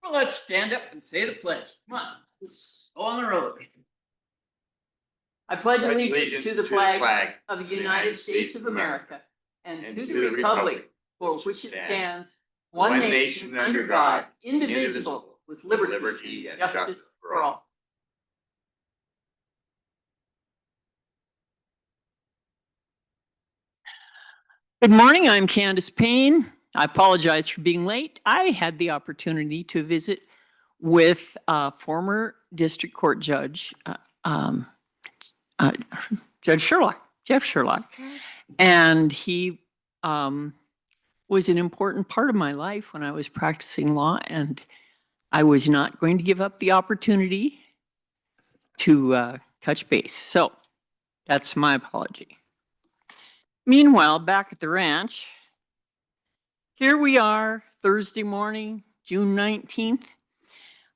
Well, let's stand up and say the pledge. Come on, let's go on the road. I pledge allegiance to the flag of the United States of America and to the republic for which it stands, one nation under God, indivisible, with liberty and justice for all. Good morning, I'm Candace Payne. I apologize for being late. I had the opportunity to visit with former district court judge, Judge Sherlock, Jeff Sherlock, and he was an important part of my life when I was practicing law, and I was not going to give up the opportunity to touch base. So that's my apology. Meanwhile, back at the ranch, here we are, Thursday morning, June 19th.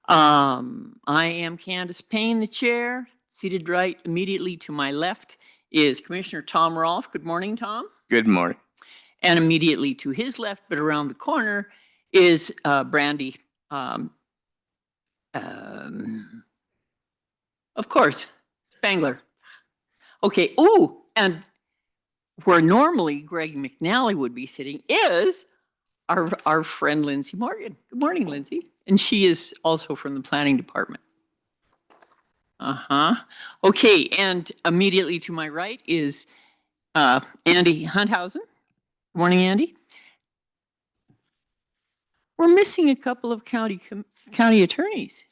I am Candace Payne, the chair. Seated right immediately to my left is Commissioner Tom Rolfe. Good morning, Tom. Good morning. And immediately to his left, but around the corner, is Brandi. Of course, Spangler. Okay. Oh, and where normally Greg McNally would be sitting is our friend Lindsay Morgan. Good morning, Lindsay. And she is also from the planning department. Okay, and immediately to my right is Andy Hunthausen. Good morning, Andy. We're missing a couple of county attorneys.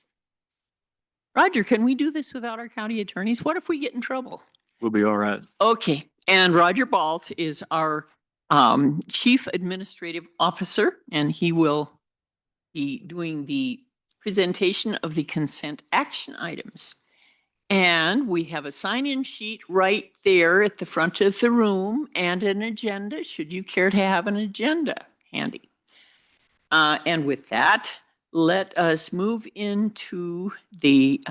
Roger, can we do this without our county attorneys? What if we get in trouble? We'll be all right. Okay, and Roger Balls is our Chief Administrative Officer, and he will be doing the presentation of the consent action items. And we have a sign-in sheet right there at the front of the room and an agenda, should you care to have an agenda handy. And with that, let us move into the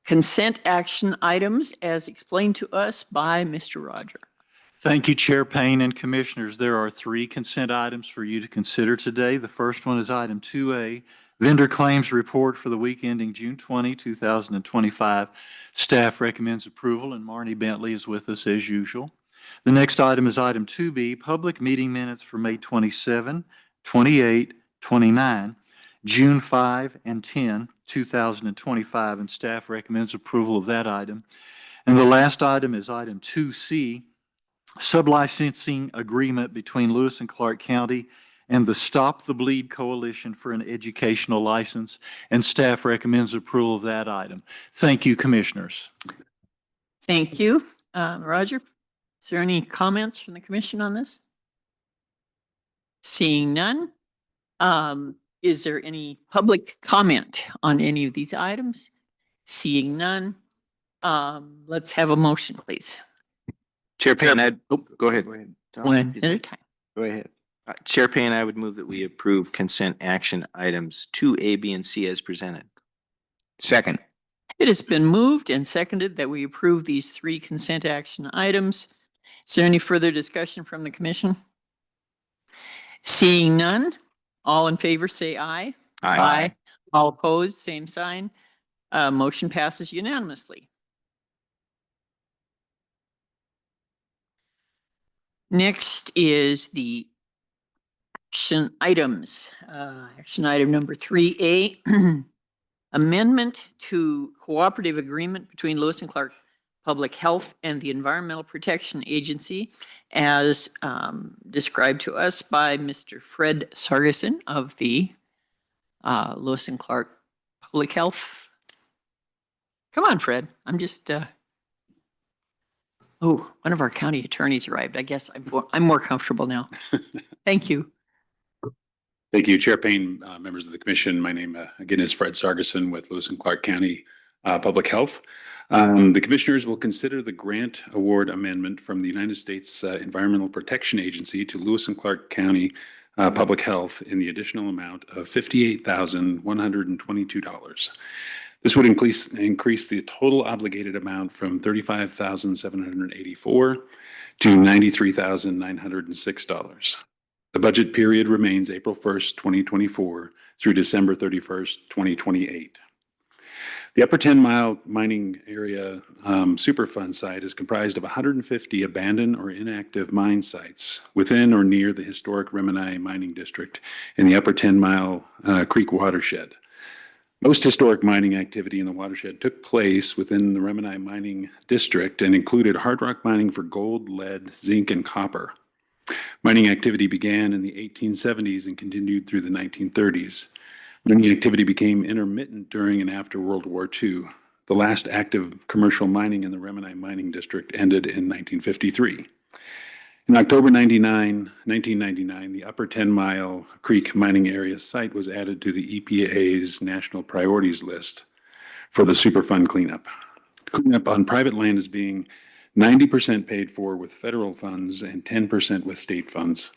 consent action items as explained to us by Mr. Roger. Thank you, Chair Payne and Commissioners. There are 3 consent items for you to consider today. The first one is item 2A, Vendor Claims Report for the week ending June 20, 2025. Staff recommends approval, and Marni Bentley is with us as usual. The next item is item 2B, Public Meeting Minutes for May 27, 28, 29, June 5, and 10, 2025, and staff recommends approval of that item. And the last item is item 2C, Sublicensing Agreement between Lewis and Clark County and the Stop the Bleed Coalition for an educational license, and staff recommends approval of that item. Thank you, Commissioners. Thank you. Roger, is there any comments from the Commission on this? Seeing none. Is there any public comment on any of these items? Seeing none. Let's have a motion, please. Chair Payne, go ahead. One at a time. Go ahead. Chair Payne, I would move that we approve consent action items 2A, B, and C as presented. Second. It has been moved and seconded that we approve these 3 consent action items. Is there any further discussion from the Commission? Seeing none, all in favor say aye. Aye. All opposed, same sign. Motion passes unanimously. Next is the action items. Action item number 3A, amendment to cooperative agreement between Lewis and Clark Public Health and the Environmental Protection Agency as described to us by Mr. Fred Sargeson of the Lewis and Clark Public Health. Come on, Fred. I'm just... Oh, one of our county attorneys arrived. I guess I'm more comfortable now. Thank you. Thank you, Chair Payne, members of the Commission. My name, again, is Fred Sargeson with Lewis and Clark County Public Health. The Commissioners will consider the grant award amendment from the United States Environmental Protection Agency to Lewis and Clark County Public Health in the additional amount of $58,122. This would increase the total obligated amount from $35,784 to $93,906. The budget period remains April 1st, 2024 through December 31st, 2028. The Upper 10 Mile Mining Area Superfund site is comprised of 150 abandoned or inactive mine sites within or near the historic Remini Mining District in the Upper 10 Mile Creek watershed. Most historic mining activity in the watershed took place within the Remini Mining District and included hard rock mining for gold, lead, zinc, and copper. Mining activity began in the 1870s and continued through the 1930s. Mining activity became intermittent during and after World War II. The last active commercial mining in the Remini Mining District ended in 1953. In October 1999, the Upper 10 Mile Creek Mining Area site was added to the EPA's National Priorities List for the Superfund cleanup. Cleanup on private land is being 90% paid for with federal funds and 10% with state funds.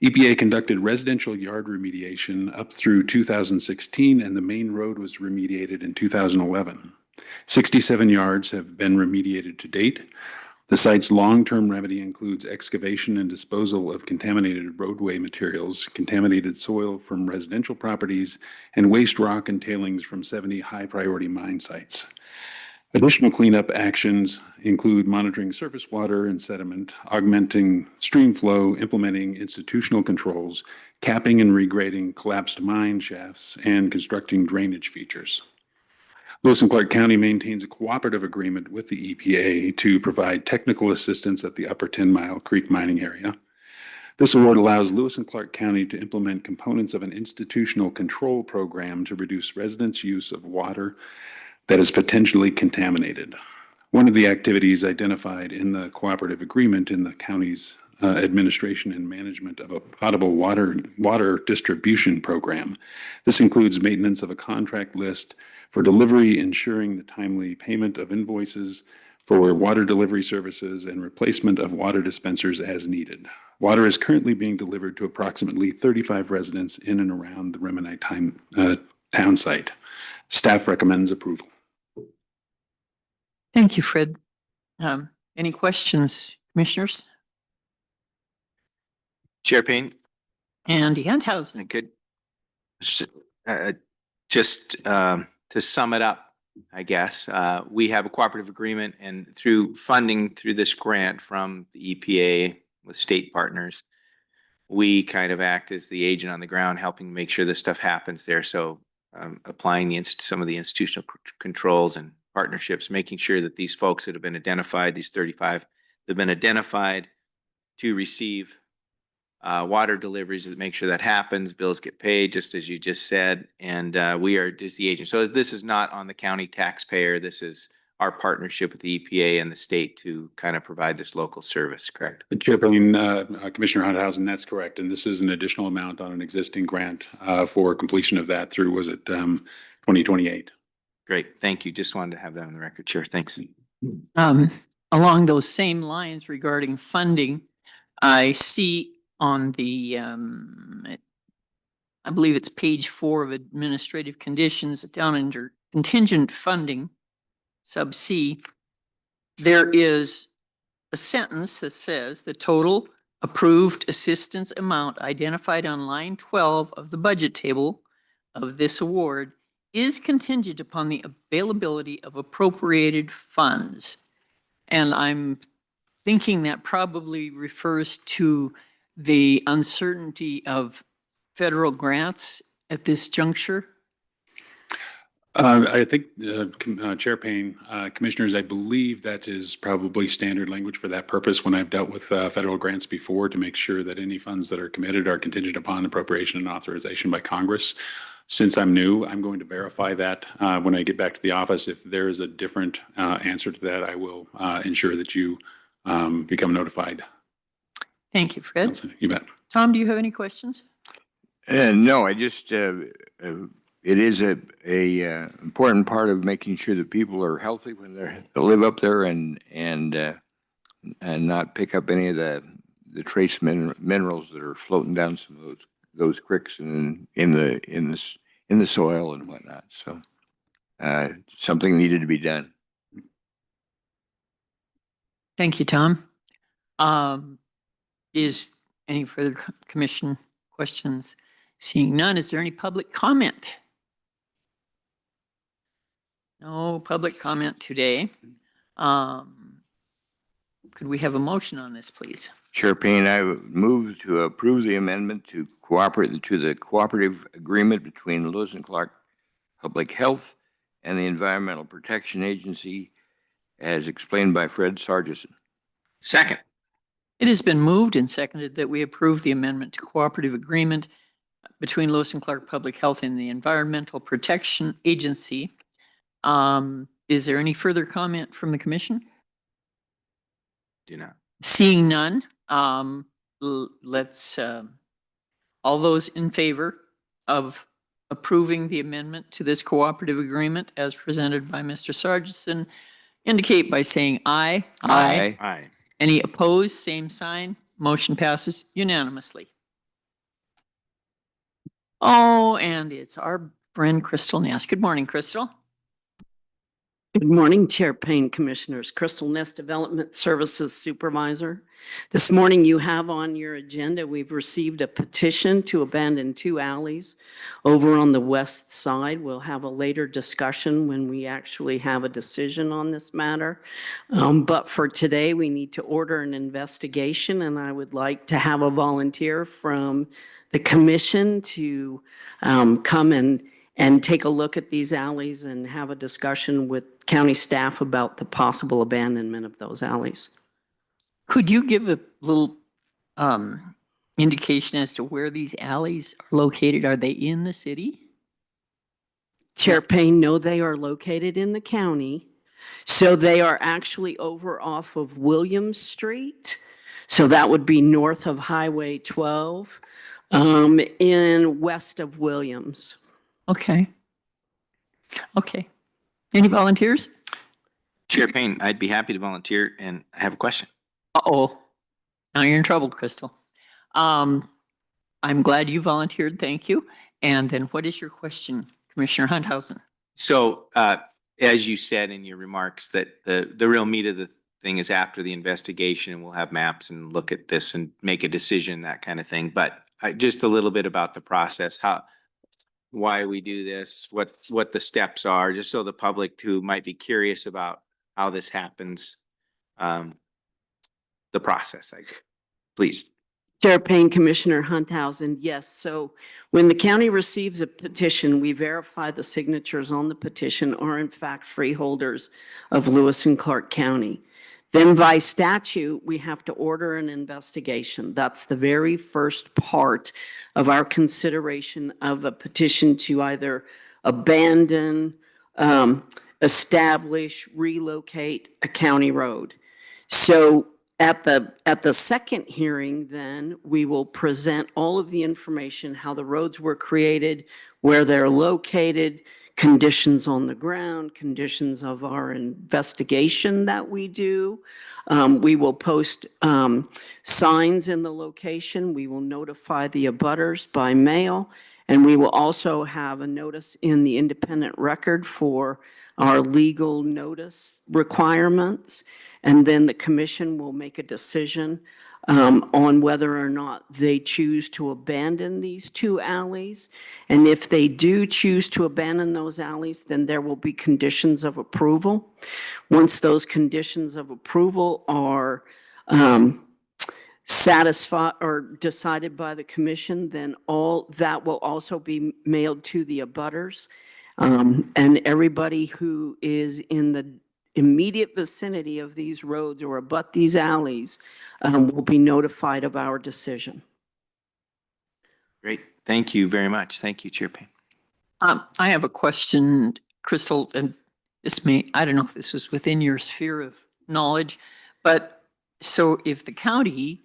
EPA conducted residential yard remediation up through 2016, and the main road was remediated in 2011. 67 yards have been remediated to date. The site's long-term remedy includes excavation and disposal of contaminated roadway materials, contaminated soil from residential properties, and waste rock and tailings from 70 high-priority mine sites. Additional cleanup actions include monitoring surface water and sediment, augmenting stream flow, implementing institutional controls, capping and regrading collapsed mine shafts, and constructing drainage features. Lewis and Clark County maintains a cooperative agreement with the EPA to provide technical assistance at the Upper 10 Mile Creek mining area. This award allows Lewis and Clark County to implement components of an institutional control program to reduce residents' use of water that is potentially contaminated. One of the activities identified in the cooperative agreement in the county's administration and management of a potable water distribution program. This includes maintenance of a contract list for delivery, ensuring the timely payment of invoices for water delivery services, and replacement of water dispensers as needed. Water is currently being delivered to approximately 35 residents in and around the Remini town site. Staff recommends approval. Thank you, Fred. Any questions, commissioners? Chair Payne, Andy Handhausen. good. Just to sum it up, I guess, we have a cooperative agreement, and through funding through this grant from the EPA with state partners, we kind of act as the agent on the ground, helping make sure this stuff happens there. So applying some of the institutional controls and partnerships, making sure that these folks that have been identified, these 35, have been identified to receive water deliveries, to make sure that happens, bills get paid, just as you just said, and we are just the agent. So this is not on the county taxpayer. This is our partnership with the EPA and the state to kind of provide this local service, correct? Chair Payne, Commissioner Handhausen, that's correct. And this is an additional amount on an existing grant for completion of that through, was it 2028? Great, thank you. Just wanted to have that on the record, Chair. Thanks. Along those same lines regarding funding, I see on the, I believe it's page 4 of administrative conditions down under contingent funding, sub C, there is a sentence that says the total approved assistance amount identified on line 12 of the budget table of this award is contingent upon the availability of appropriated funds. And I'm thinking that probably refers to the uncertainty of federal grants at this juncture. I think, Chair Payne, Commissioners, I believe that is probably standard language for that purpose when I've dealt with federal grants before, to make sure that any funds that are committed are contingent upon appropriation and authorization by Congress. Since I'm new, I'm going to verify that when I get back to the office. If there is a different answer to that, I will ensure that you become notified. Thank you, Fred. You bet. Tom, do you have any questions? No, I just, it is a important part of making sure that people are healthy when they live up there, and not pick up any of the trace minerals that are floating down some of those creeks and in the soil and whatnot. So something needed to be done. Thank you, Tom. Is Any further commission questions? Seeing none, is there any public comment? No public comment today. Could we have a motion on this, please? Chair Payne, I would move to approve the amendment to the cooperative agreement between Lewis and Clark Public Health and the Environmental Protection Agency as explained by Fred Sargeson. Second. It has been moved and seconded that we approve the amendment to cooperative agreement between Lewis and Clark Public Health and the Environmental Protection Agency. Is there any further comment from the commission? Do not. Seeing none, let's, all those in favor of approving the amendment to this cooperative agreement as presented by Mr. Sargeson indicate by saying aye. Aye. Any opposed, same sign. Motion passes unanimously. Oh, and it's our friend Christal Ness. Good morning, Christal. Good morning, Chair Payne, Commissioners. Christal Ness, Development Services Supervisor. This morning you have on your agenda, we've received a petition to abandon 2 alleys over on the west side. We'll have a later discussion when we actually have a decision on this matter. But for today, we need to order an investigation, and I would like to have a volunteer from the commission to come and take a look at these alleys and have a discussion with county staff about the possible abandonment of those alleys. Could you give a little indication as to where these alleys are located? Are they in the city? Chair Payne, no, they are located in the county. So they are actually over off of Williams Street. So that would be north of Highway 12, in west of Williams. Okay. Okay. Any volunteers? Chair Payne, I'd be happy to volunteer, and I have a question. Uh-oh. Now you're in trouble, Christal. I'm glad you volunteered. Thank you. And then what is your question, Commissioner Hunthausen? So, as you said in your remarks, that the real meat of the thing is after the investigation, and we'll have maps and look at this and make a decision, that kind of thing. But just a little bit about the process, why we do this, what the steps are, just so the public who might be curious about how this happens, the process, I guess. Please. Chair Payne, Commissioner Hunthausen, yes. So when the county receives a petition, we verify the signatures on the petition are in fact freeholders of Lewis and Clark County. Then by statute, we have to order an investigation. That's the very first part of our consideration of a petition to either abandon, establish, relocate a county road. So at the second hearing, then, we will present all of the information, how the roads were created, where they're located, conditions on the ground, conditions of our investigation that we do. We will post signs in the location. We will notify the abutters by mail. And we will also have a notice in the independent record for our legal notice requirements. And then the commission will make a decision on whether or not they choose to abandon these 2 alleys. And if they do choose to abandon those alleys, then there will be conditions of approval. Once those conditions of approval are satisfied or decided by the commission, then all that will also be mailed to the abutters. And everybody who is in the immediate vicinity of these roads or abut these alleys will be notified of our decision. Great. Thank you very much. Thank you, Chair Payne. I have a question, Christal, and I don't know if this was within your sphere of knowledge, but so if the county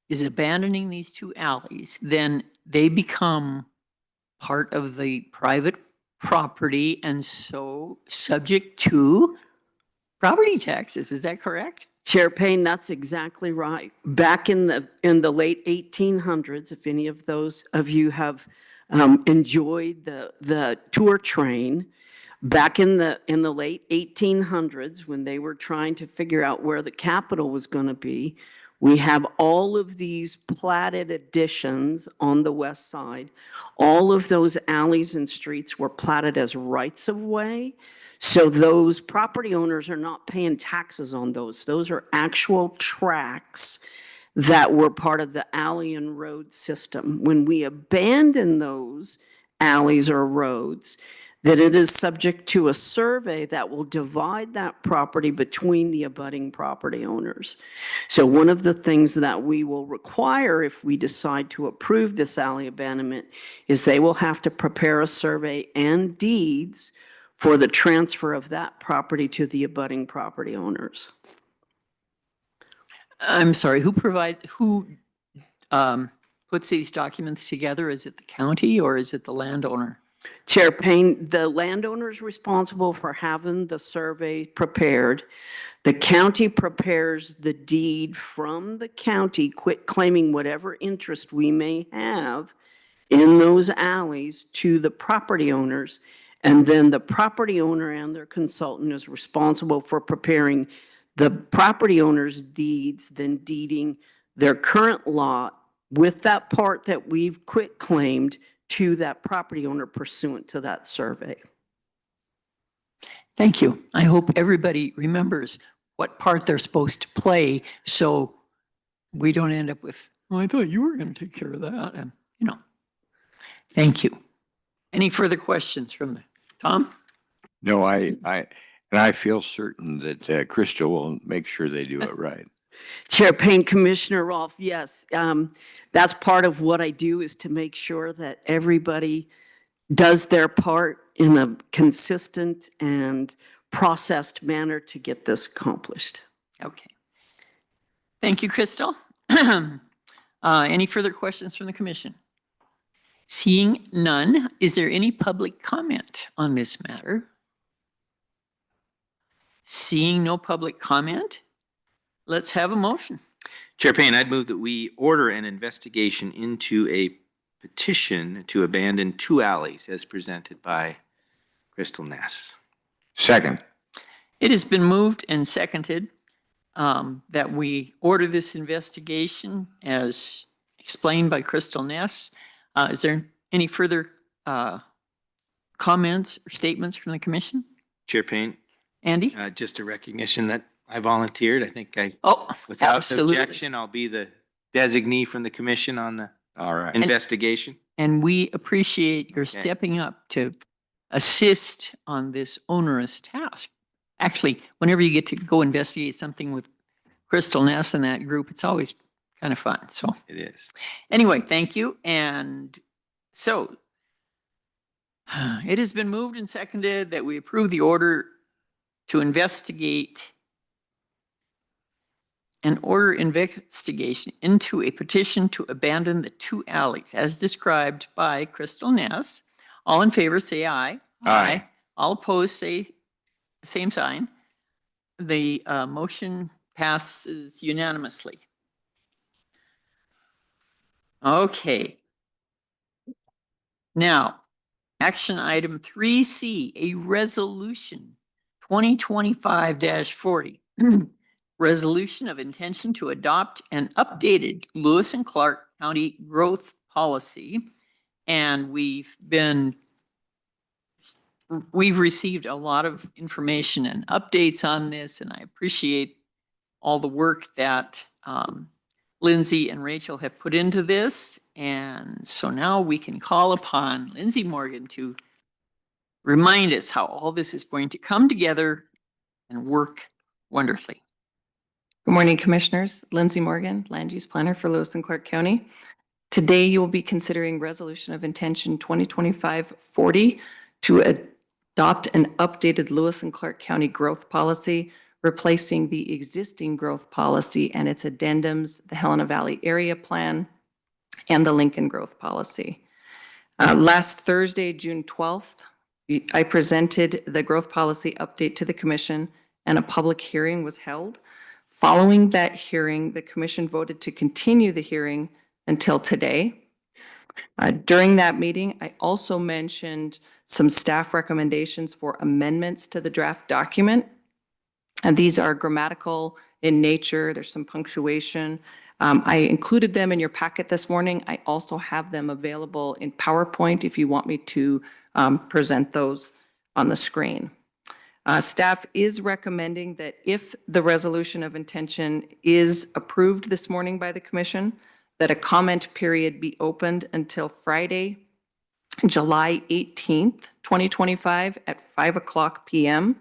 is abandoning these 2 alleys, then they become part of the private property and so subject to property taxes. Is that correct? Chair Payne, that's exactly right. Back in the late 1800s, if any of those of you have enjoyed the tour train, back in the late 1800s, when they were trying to figure out where the capital was going to be, We have all of these platted additions on the west side. All of those alleys and streets were platted as rights of way. So those property owners are not paying taxes on those. Those are actual tracts that were part of the alley and road system. When we abandon those alleys or roads, that it is subject to a survey that will divide that property between the abutting property owners. So one of the things that we will require if we decide to approve this alley abandonment is they will have to prepare a survey and deeds for the transfer of that property to the abutting property owners. I'm sorry, who puts these documents together? Is it the county or is it the landowner? Chair Payne, the landowner is responsible for having the survey prepared. The county prepares the deed from the county, quit claiming whatever interest we may have in those alleys to the property owners. And then the property owner and their consultant is responsible for preparing the property owner's deeds, then deeding their current lot with that part that we've quit claimed to that property owner pursuant to that survey. Thank you. I hope everybody remembers what part they're supposed to play so we don't end up with, well, I thought you were going to take care of that. And, thank you. Any further questions from Tom? No, I feel certain that Christal will make sure they do it right. Chair Payne, Commissioner Rolfe, yes, that's part of what I do is to make sure that everybody does their part in a consistent and processed manner to get this accomplished. Okay. Thank you, Christal. Any further questions from the commission? Seeing none, is there any public comment on this matter? Seeing no public comment, let's have a motion. Chair Payne, I'd move that we order an investigation into a petition to abandon 2 alleys as presented by Christal Ness. Second. It has been moved and seconded that we order this investigation as explained by Christal Ness. Is there any further comments or statements from the commission? Chair Payne, Andy? just a recognition that I volunteered. I think without absolutely. objection, I'll be the designee from the commission on the All right. investigation. And we appreciate your stepping up to assist on this onerous task. Actually, whenever you get to go investigate something with Christal Ness and that group, it's always kind of fun. So It is. anyway, thank you. And so it has been moved and seconded that we approve the order to investigate and order investigation into a petition to abandon the 2 alleys as described by Christal Ness. All in favor, say aye. Aye. All opposed, say same sign. The motion passes unanimously. Okay. Now, action item 3C, a resolution 2025-40. Resolution of intention to adopt an updated Lewis and Clark County growth policy. And we've received a lot of information and updates on this, and I appreciate all the work that Lindsay and Rachel have put into this. And so now we can call upon Lindsay Morgan to remind us how all this is going to come together and work wonderfully. Good morning, Commissioners. Lindsay Morgan, Land Use Planner for Lewis and Clark County. Today, you will be considering Resolution of Intention 2025-40 to adopt an updated Lewis and Clark County growth policy, replacing the existing growth policy and its addendums, the Helena Valley Area Plan, and the Lincoln Growth Policy. Last Thursday, June 12th, I presented the growth policy update to the Commission, and a public hearing was held. Following that hearing, the Commission voted to continue the hearing until today. During that meeting, I also mentioned some staff recommendations for amendments to the draft document. And these are grammatical in nature. There's some punctuation. I included them in your packet this morning. I also have them available in PowerPoint if you want me to present those on the screen. Staff is recommending that if the resolution of intention is approved this morning by the commission, that a comment period be opened until Friday, July 18th, 2025 at 5:00 p.m.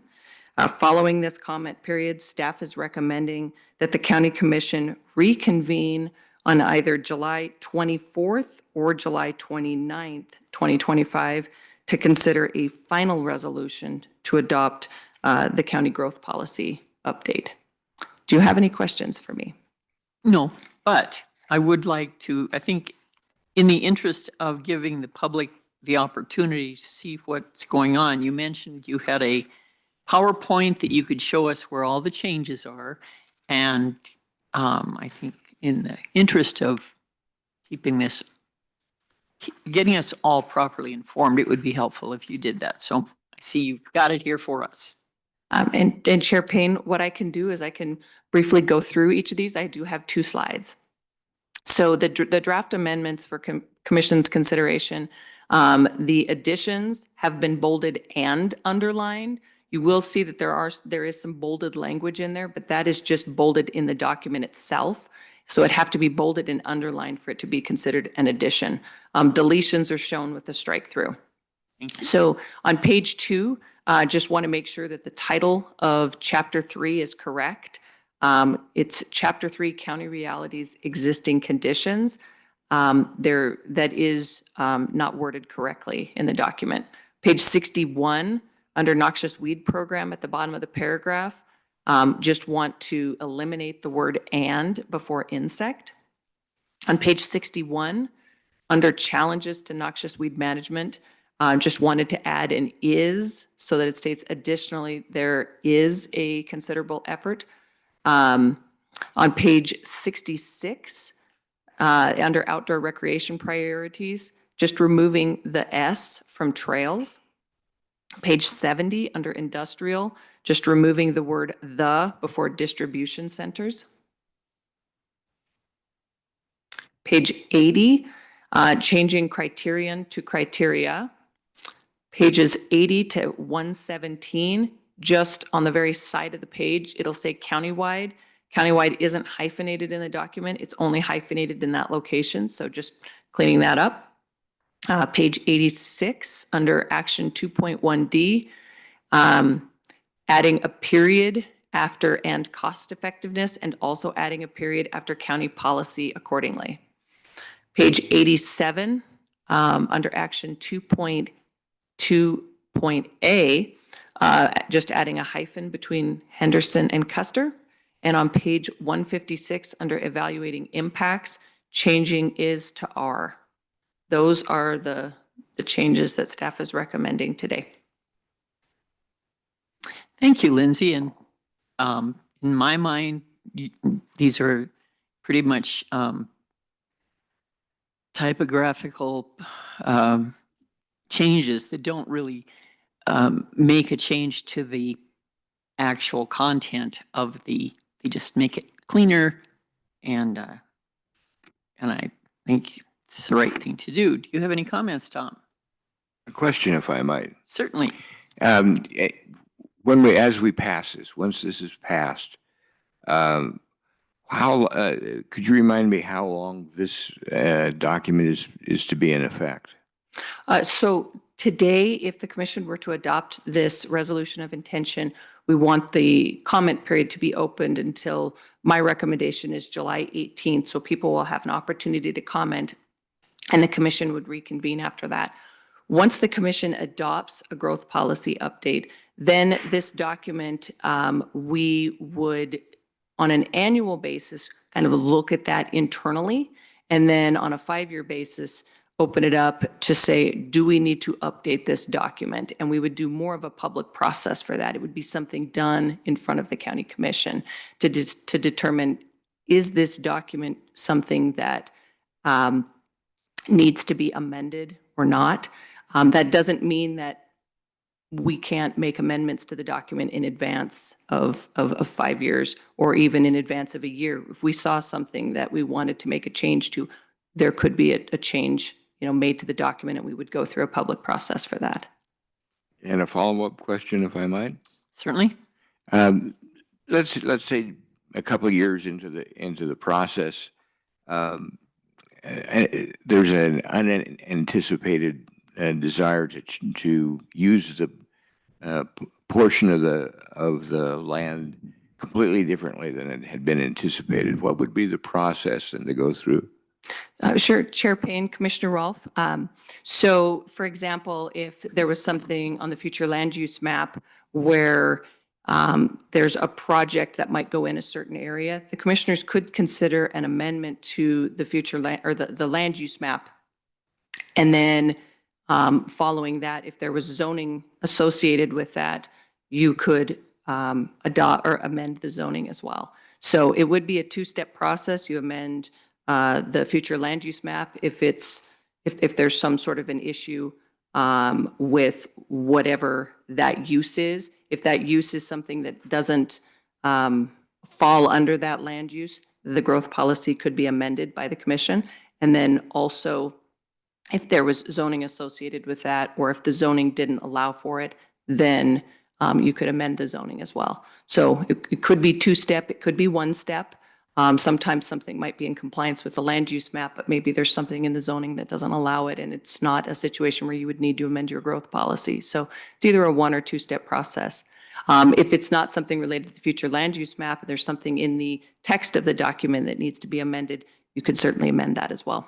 Following this comment period, staff is recommending that the county commission reconvene on either July 24th or July 29th, 2025 to consider a final resolution to adopt the county growth policy update. Do you have any questions for me? No, but I would like to, I think in the interest of giving the public the opportunity to see what's going on, you mentioned you had a PowerPoint that you could show us where all the changes are. And I think in the interest of keeping this, getting us all properly informed, it would be helpful if you did that. So I see you've got it here for us. And Chair Payne, what I can do is I can briefly go through each of these. I do have 2 slides. So the draft amendments for commission's consideration, the additions have been bolded and underlined. You will see that there is some bolded language in there, but that is just bolded in the document itself. So it'd have to be bolded and underlined for it to be considered an addition. Deletions are shown with the strike through. So on page 2, just want to make sure that the title of chapter 3 is correct. It's chapter 3, County Realities, Existing Conditions. That is not worded correctly in the document. Page 61, under noxious weed program at the bottom of the paragraph, just want to eliminate the word and before insect. On page 61, under challenges to noxious weed management, just wanted to add an is so that it states additionally there is a considerable effort. On page 66, under outdoor recreation priorities, just removing the S from trails. Page 70, under industrial, just removing the word the before distribution centers. Page 80, changing criterion to criteria. Pages 80 to 117, just on the very side of the page, it'll say countywide. Countywide isn't hyphenated in the document. It's only hyphenated in that location. So just cleaning that up. Page 86, under action 2.1D, adding a period after and cost effectiveness, and also adding a period after county policy accordingly. Page 87, under action 2.2.A, just adding a hyphen between Henderson and Custer. And on page 156, under evaluating impacts, changing is to are. Those are the changes that staff is recommending today. Thank you, Lindsay. And in my mind, these are pretty much typographical changes that don't really make a change to the actual content of they just make it cleaner, and I think it's the right thing to do. Do you have any comments, Tom? A question, if I might. Certainly. As we pass this, once this is passed, could you remind me how long this document is to be in effect? So today, if the commission were to adopt this resolution of intention, we want the comment period to be opened until my recommendation is July 18th. So people will have an opportunity to comment and the commission would reconvene after that. Once the commission adopts a growth policy update, then this document, we would, on an annual basis, kind of look at that internally, and then on a 5-year basis, open it up to say, do we need to update this document? And we would do more of a public process for that. It would be something done in front of the county commission to determine, is this document something that needs to be amended or not? That doesn't mean that we can't make amendments to the document in advance of 5 years or even in advance of a year. If we saw something that we wanted to make a change to, there could be a change, made to the document, and we would go through a public process for that. And a follow-up question, if I might. Certainly. Let's say a couple of years into the process, there's an unanticipated desire to use the portion of the land completely differently than it had been anticipated. What would be the process then to go through? Sure, Chair Payne, Commissioner Rolfe. So, for example, if there was something on the future land use map where there's a project that might go in a certain area, the commissioners could consider an amendment to the future land or the land use map. And then following that, if there was zoning associated with that, you could adopt or amend the zoning as well. So it would be a two-step process. You amend the future land use map if there's some sort of an issue with whatever that use is. If that use is something that doesn't fall under that land use, the growth policy could be amended by the commission. And then also, if there was zoning associated with that, or if the zoning didn't allow for it, then you could amend the zoning as well. So it could be two-step, it could be one step. Sometimes something might be in compliance with the land use map, but maybe there's something in the zoning that doesn't allow it, and it's not a situation where you would need to amend your growth policy. So it's either a one or two-step process. If it's not something related to the future land use map, and there's something in the text of the document that needs to be amended, you could certainly amend that as well.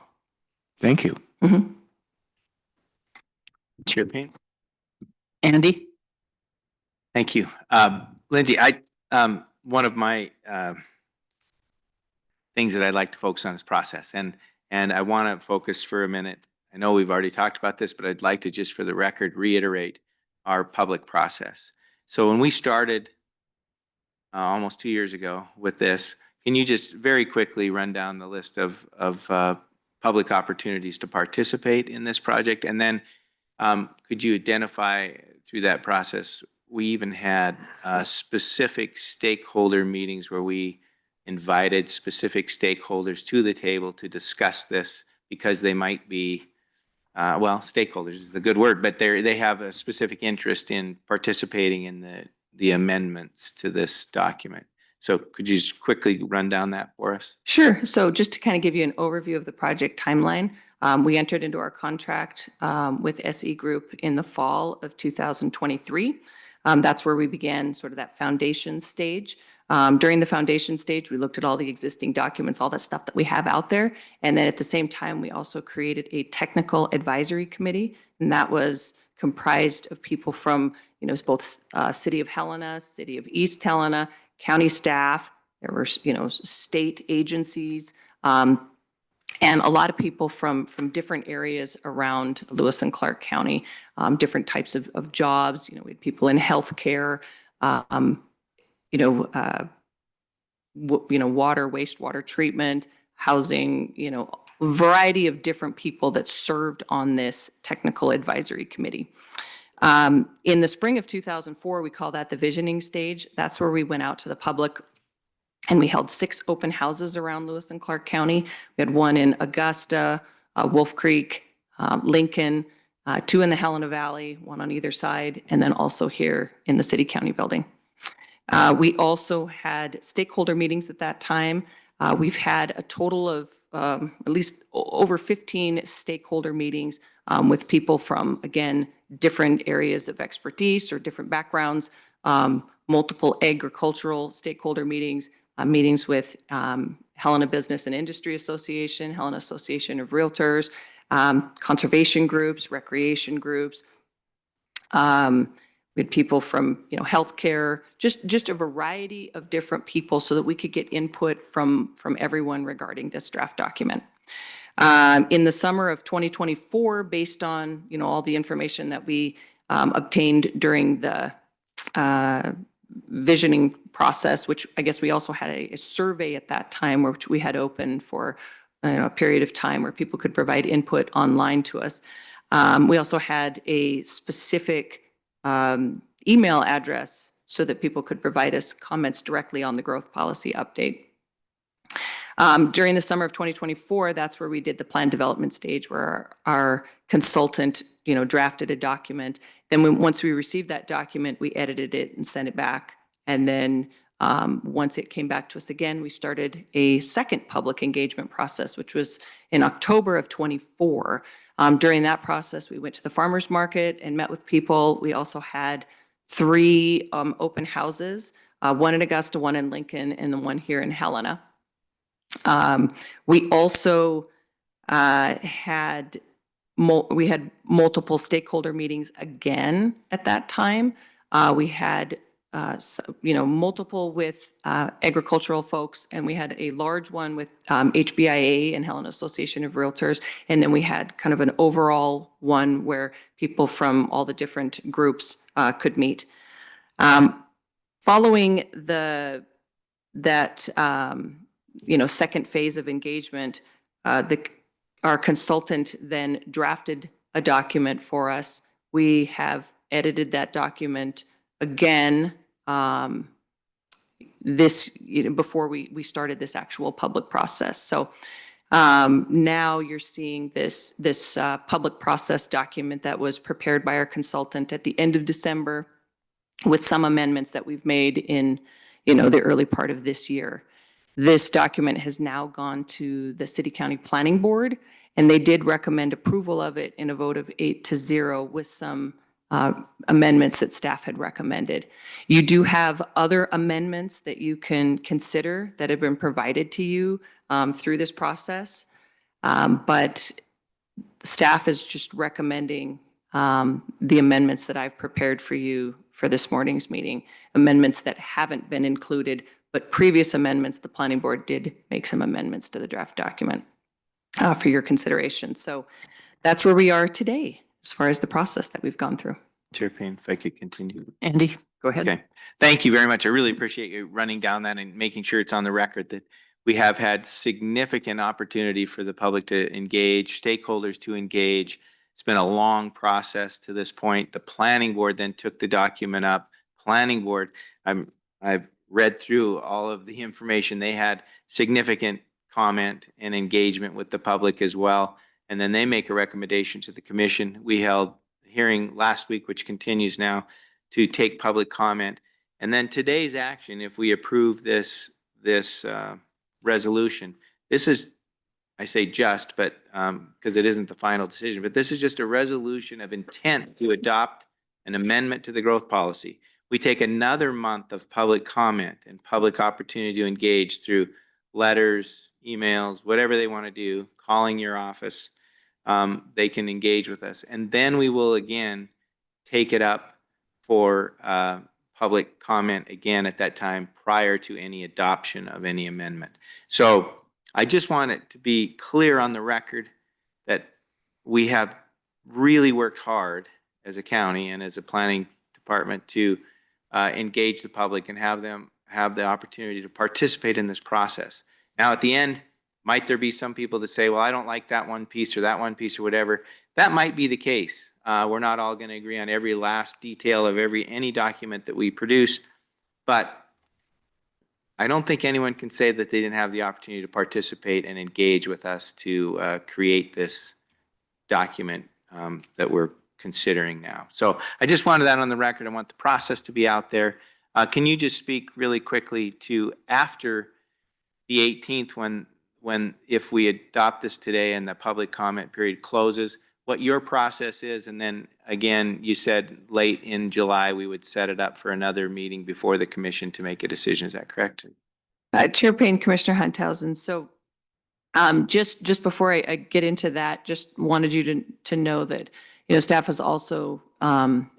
Thank you. Mm-hmm. Chair Payne. Andy? Thank you. Lindsay, one of my things that I'd like to focus on is process. And I want to focus for a minute. I know we've already talked about this, but I'd like to just for the record reiterate our public process. So when we started almost 2 years ago with this, can you just very quickly run down the list of public opportunities to participate in this project? And then could you identify through that process, we even had specific stakeholder meetings where we invited specific stakeholders to the table to discuss this because they might be, stakeholders is the good word, but they have a specific interest in participating in the amendments to this document. So could you just quickly run down that for us? Sure. So just to kind of give you an overview of the project timeline, we entered into our contract with SE Group in the fall of 2023. That's where we began sort of that foundation stage. During the foundation stage, we looked at all the existing documents, all that stuff that we have out there. And then at the same time, we also created a technical advisory committee. And that was comprised of people from, both City of Helena, City of East Helena, county staff. There were, state agencies, and a lot of people from different areas around Lewis and Clark County, different types of jobs. We had people in healthcare, water, wastewater treatment, housing, a variety of different people that served on this technical advisory committee. In the spring of 2004, we call that the visioning stage. That's where we went out to the public and we held 6 open houses around Lewis and Clark County. We had one in Augusta, Wolf Creek, Lincoln, 2 in the Helena Valley, 1 on either side, and then also here in the City County building. We also had stakeholder meetings at that time. We've had a total of at least over 15 stakeholder meetings with people from, again, different areas of expertise or different backgrounds, multiple agricultural stakeholder meetings, meetings with Helena Business and Industry Association, Helena Association of Realtors, conservation groups, recreation groups. We had people from, healthcare, just a variety of different people so that we could get input from everyone regarding this draft document. In the summer of 2024, based on, all the information that we obtained during the visioning process, which I guess we also had a survey at that time, which we had open for a period of time where people could provide input online to us. We also had a specific email address so that people could provide us comments directly on the growth policy update. During the summer of 2024, that's where we did the plan development stage, where our consultant, drafted a document. Then once we received that document, we edited it and sent it back. And then once it came back to us again, we started a second public engagement process, which was in October of 24. During that process, we went to the farmers market and met with people. We also had 3 open houses, one in Augusta, one in Lincoln, and the one here in Helena. We also had multiple stakeholder meetings again at that time. We had multiple with agricultural folks, and we had a large one with HBIA and Helena Association of Realtors. And then we had kind of an overall one where people from all the different groups could meet. Following that second phase of engagement, our consultant then drafted a document for us. We have edited that document again before we started this actual public process. So now you're seeing this public process document that was prepared by our consultant at the end of December, with some amendments that we've made in the early part of this year. This document has now gone to the City County Planning Board, and they did recommend approval of it in a vote of 8-0 with some amendments that staff had recommended. You do have other amendments that you can consider that have been provided to you through this process, but staff is just recommending the amendments that I've prepared for you for this morning's meeting, amendments that haven't been included, but previous amendments, the planning board did make some amendments to the draft document for your consideration. So that's where we are today as far as the process that we've gone through. Chair Payne, if I could continue. Andy, go ahead. Okay. Thank you very much. I really appreciate you running down that and making sure it's on the record that we have had significant opportunity for the public to engage, stakeholders to engage. It's been a long process to this point. The planning board then took the document up. Planning board, I've read through all of the information. They had significant comment and engagement with the public as well. And then they make a recommendation to the commission. We held a hearing last week, which continues now, to take public comment. And then today's action, if we approve this resolution, this is, I say just, but because it isn't the final decision, but this is just a resolution of intent to adopt an amendment to the growth policy. We take another month of public comment and public opportunity to engage through letters, emails, whatever they want to do, calling your office. They can engage with us. And then we will again take it up for public comment again at that time prior to any adoption of any amendment. So I just want it to be clear on the record that we have really worked hard as a county and as a planning department to engage the public and have them have the opportunity to participate in this process. Now, at the end, might there be some people that say, well, I don't like that one piece or that one piece or whatever. That might be the case. We're not all going to agree on every last detail of any document that we produce, but I don't think anyone can say that they didn't have the opportunity to participate and engage with us to create this document that we're considering now. So I just wanted that on the record. I want the process to be out there. Can you just speak really quickly to after the 18th, when if we adopt this today and the public comment period closes, what your process is? And then again, you said late in July, we would set it up for another meeting before the commission to make a decision. Is that correct? Chair Payne, Commissioner Hunthausen. So just before I get into that, just wanted you to know that staff has also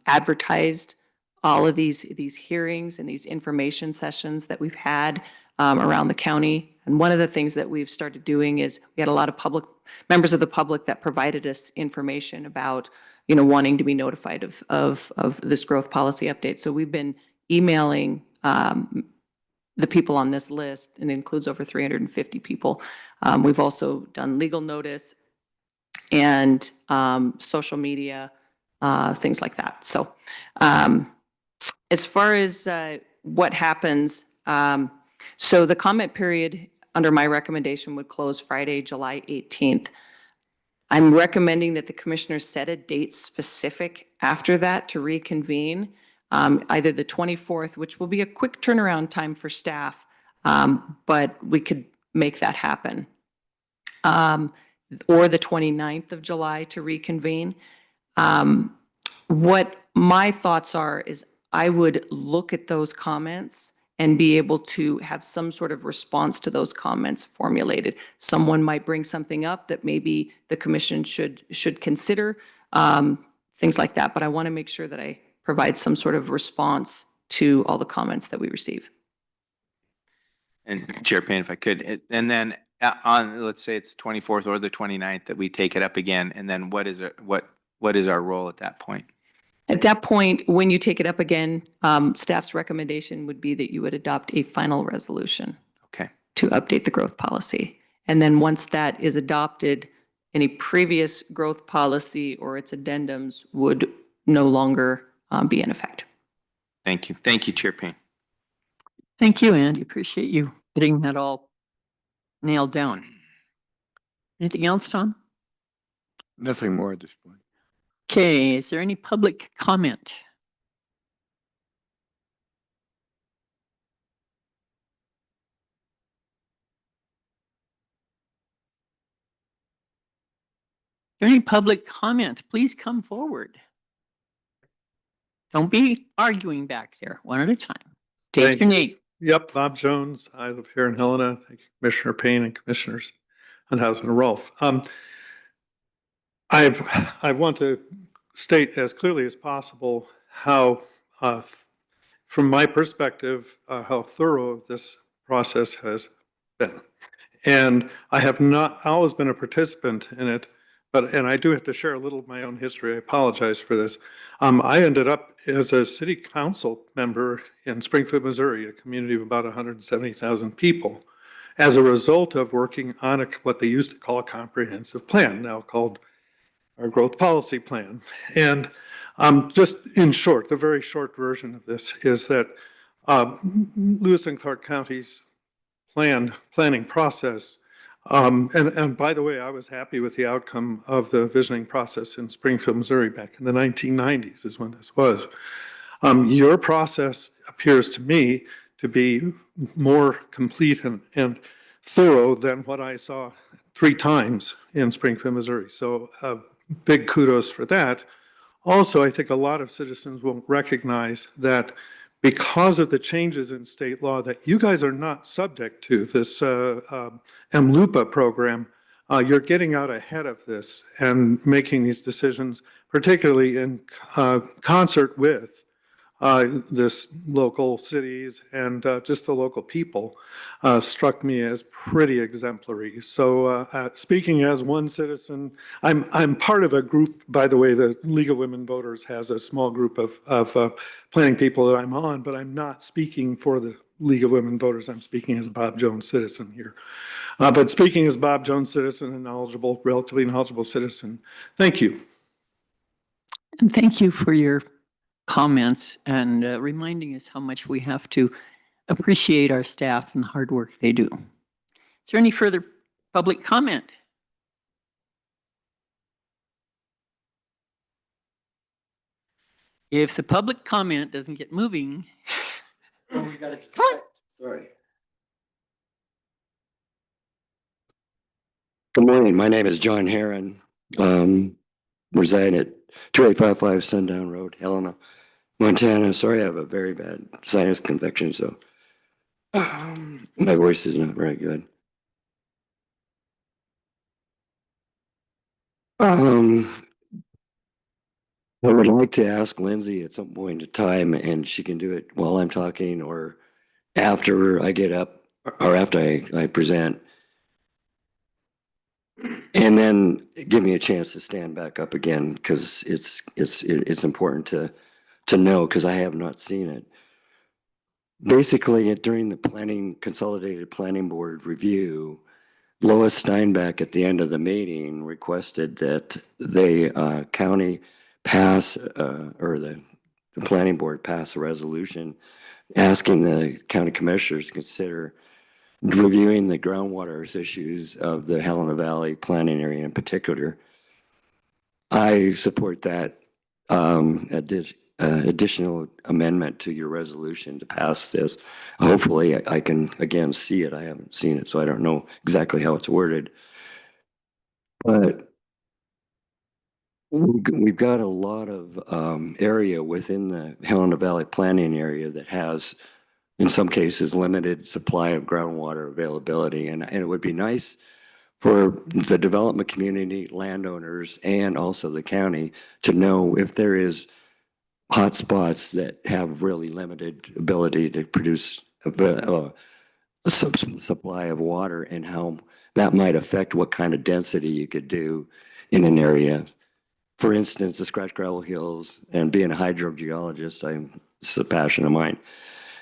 advertised all of these hearings and these information sessions that we've had around the county. And one of the things that we've started doing is we had a lot of members of the public that provided us information about, wanting to be notified of this growth policy update. So we've been emailing the people on this list, and it includes over 350 people. We've also done legal notice and social media things like that. So as far as what happens, so the comment period under my recommendation would close Friday, July 18th. I'm recommending that the commissioners set a date specific after that to reconvene, either the 24th, which will be a quick turnaround time for staff, but we could make that happen, or the 29th of July to reconvene. What my thoughts are is I would look at those comments and be able to have some sort of response to those comments formulated. Someone might bring something up that maybe the commission should consider, things like that. But I want to make sure that I provide some sort of response to all the comments that we receive. And Chair Payne, if I could, and then on, let's say it's 24th or the 29th that we take it up again, and then what is our role at that point? At that point, when you take it up again, staff's recommendation would be that you would adopt a final resolution. Okay. To update the growth policy. And then once that is adopted, any previous growth policy or its addendums would no longer be in effect. Thank you. Thank you, Chair Payne. Thank you, Andy. Appreciate you getting that all nailed down. Anything else, Tom? Nothing more at this point. Okay, is there any public comment? Is there any public comment? Please come forward. Don't be arguing back there, one at a time. State Thank your you. name. Yep, Bob Jones. I live here in Helena. Thank you, Commissioner Payne and Commissioners Hunthausen and Rolfe. I want to state as clearly as possible how, from my perspective, how thorough this process has been. And I have not always been a participant in it, and I do have to share a little of my own history. I apologize for this. I ended up as a city council member in Springfield, Missouri, a community of about 170,000 people, as a result of working on what they used to call a comprehensive plan, now called our growth policy plan. And just in short, the very short version of this is that Lewis and Clark County's planning process, and by the way, I was happy with the outcome of the visioning process in Springfield, Missouri back in the 1990s is when this was. Your process appears to me to be more complete and thorough than what I saw 3 times in Springfield, Missouri. So big kudos for that. Also, I think a lot of citizens will recognize that because of the changes in state law that you guys are not subject to, this MLUPA program, you're getting out ahead of this and making these decisions, particularly in concert with this local cities and just the local people, struck me as pretty exemplary. So speaking as one citizen, I'm part of a group, by the way, the League of Women Voters has a small group of planning people that I'm on, but I'm not speaking for the League of Women Voters. I'm speaking as a Bob Jones citizen here. But speaking as Bob Jones citizen and knowledgeable, relatively knowledgeable citizen, thank you. And thank you for your comments and reminding us how much we have to appreciate our staff and the hard work they do. Is there any further public comment? If the public comment doesn't get moving. We got to sorry. Good morning. My name is John Heron. Reside at 2855 Sundown Road, Helena, Montana. Sorry, I have a very bad sinus infection, so my voice is not very good. I would like to ask Lindsay at some point in time, and she can do it while I'm talking or after I get up or after I present. And then give me a chance to stand back up again because it's important to know because I have not seen it. Basically, during the consolidated planning board review, Lois Steinbeck at the end of the meeting requested that the county pass, or the planning board pass a resolution asking the county commissioners to consider reviewing the groundwater issues of the Helena Valley planning area in particular. I support that additional amendment to your resolution to pass this. Hopefully I can again see it. I haven't seen it, so I don't know exactly how it's worded. But we've got a lot of area within the Helena Valley planning area that has, in some cases, limited supply of groundwater availability. And it would be nice for the development community, landowners, and also the county to know if there is hot spots that have really limited ability to produce a supply of water, and how that might affect what kind of density you could do in an area. For instance, the scratch gravel hills, and being a hydrogeologist, it's a passion of mine.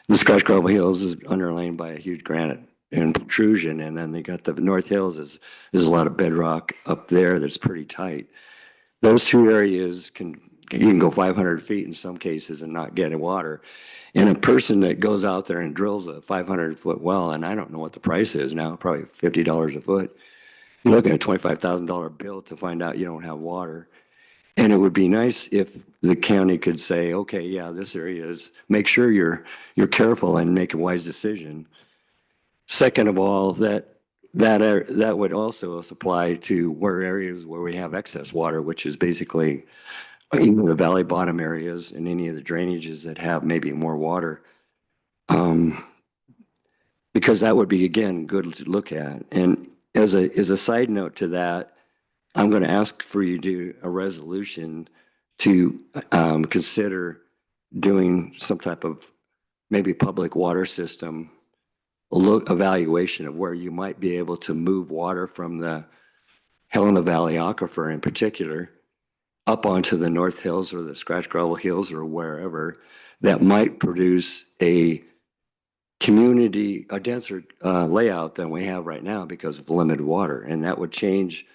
The scratch gravel hills is underlain by a huge granite intrusion, and then they got the North Hills there's a lot of bedrock up there that's pretty tight. Those two areas you can go 500 feet in some cases and not get water. And a person that goes out there and drills a 500-foot well, and I don't know what the price is now, probably $50 a foot, you're looking at a $25,000 bill to find out you don't have water. And it would be nice if the county could say, okay, yeah, this area is, make sure you're careful and make a wise decision. Second of all, that would also apply to areas where we have excess water, which is basically even the valley bottom areas and any of the drainages that have maybe more water. Because that would be, again, good to look at. And as a side note to that, I'm going to ask for you to do a resolution to consider doing some type of maybe public water system evaluation of where you might be able to move water from the Helena Valley aquifer in particular up onto the North Hills or the Scratch Gravel Hills or wherever that might produce a denser layout than we have right now because of limited water. And that would change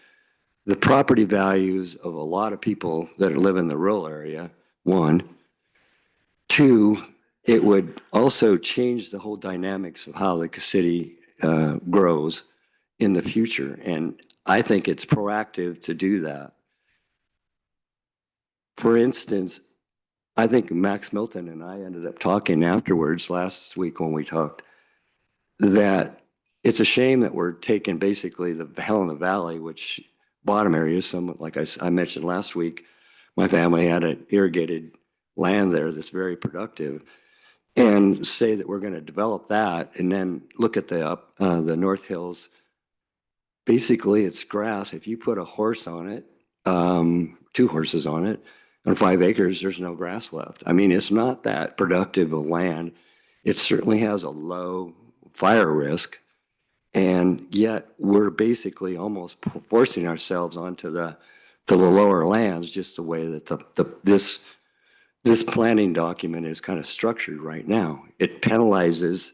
the property values of a lot of people that live in the rural area, one. Two, it would also change the whole dynamics of how the city grows in the future. And I think it's proactive to do that. For instance, I think Max Milton and I ended up talking afterwards last week when we talked that it's a shame that we're taking basically the Helena Valley, which bottom areas, some like I mentioned last week, my family had an irrigated land there that's very productive, and say that we're going to develop that, and then look at the North Hills. Basically, it's grass. If you put a horse on it, 2 horses on it, on 5 acres, there's no grass left. I mean, it's not that productive of land. It certainly has a low fire risk. And yet we're basically almost forcing ourselves onto the lower lands, just the way that this planning document is kind of structured right now. It penalizes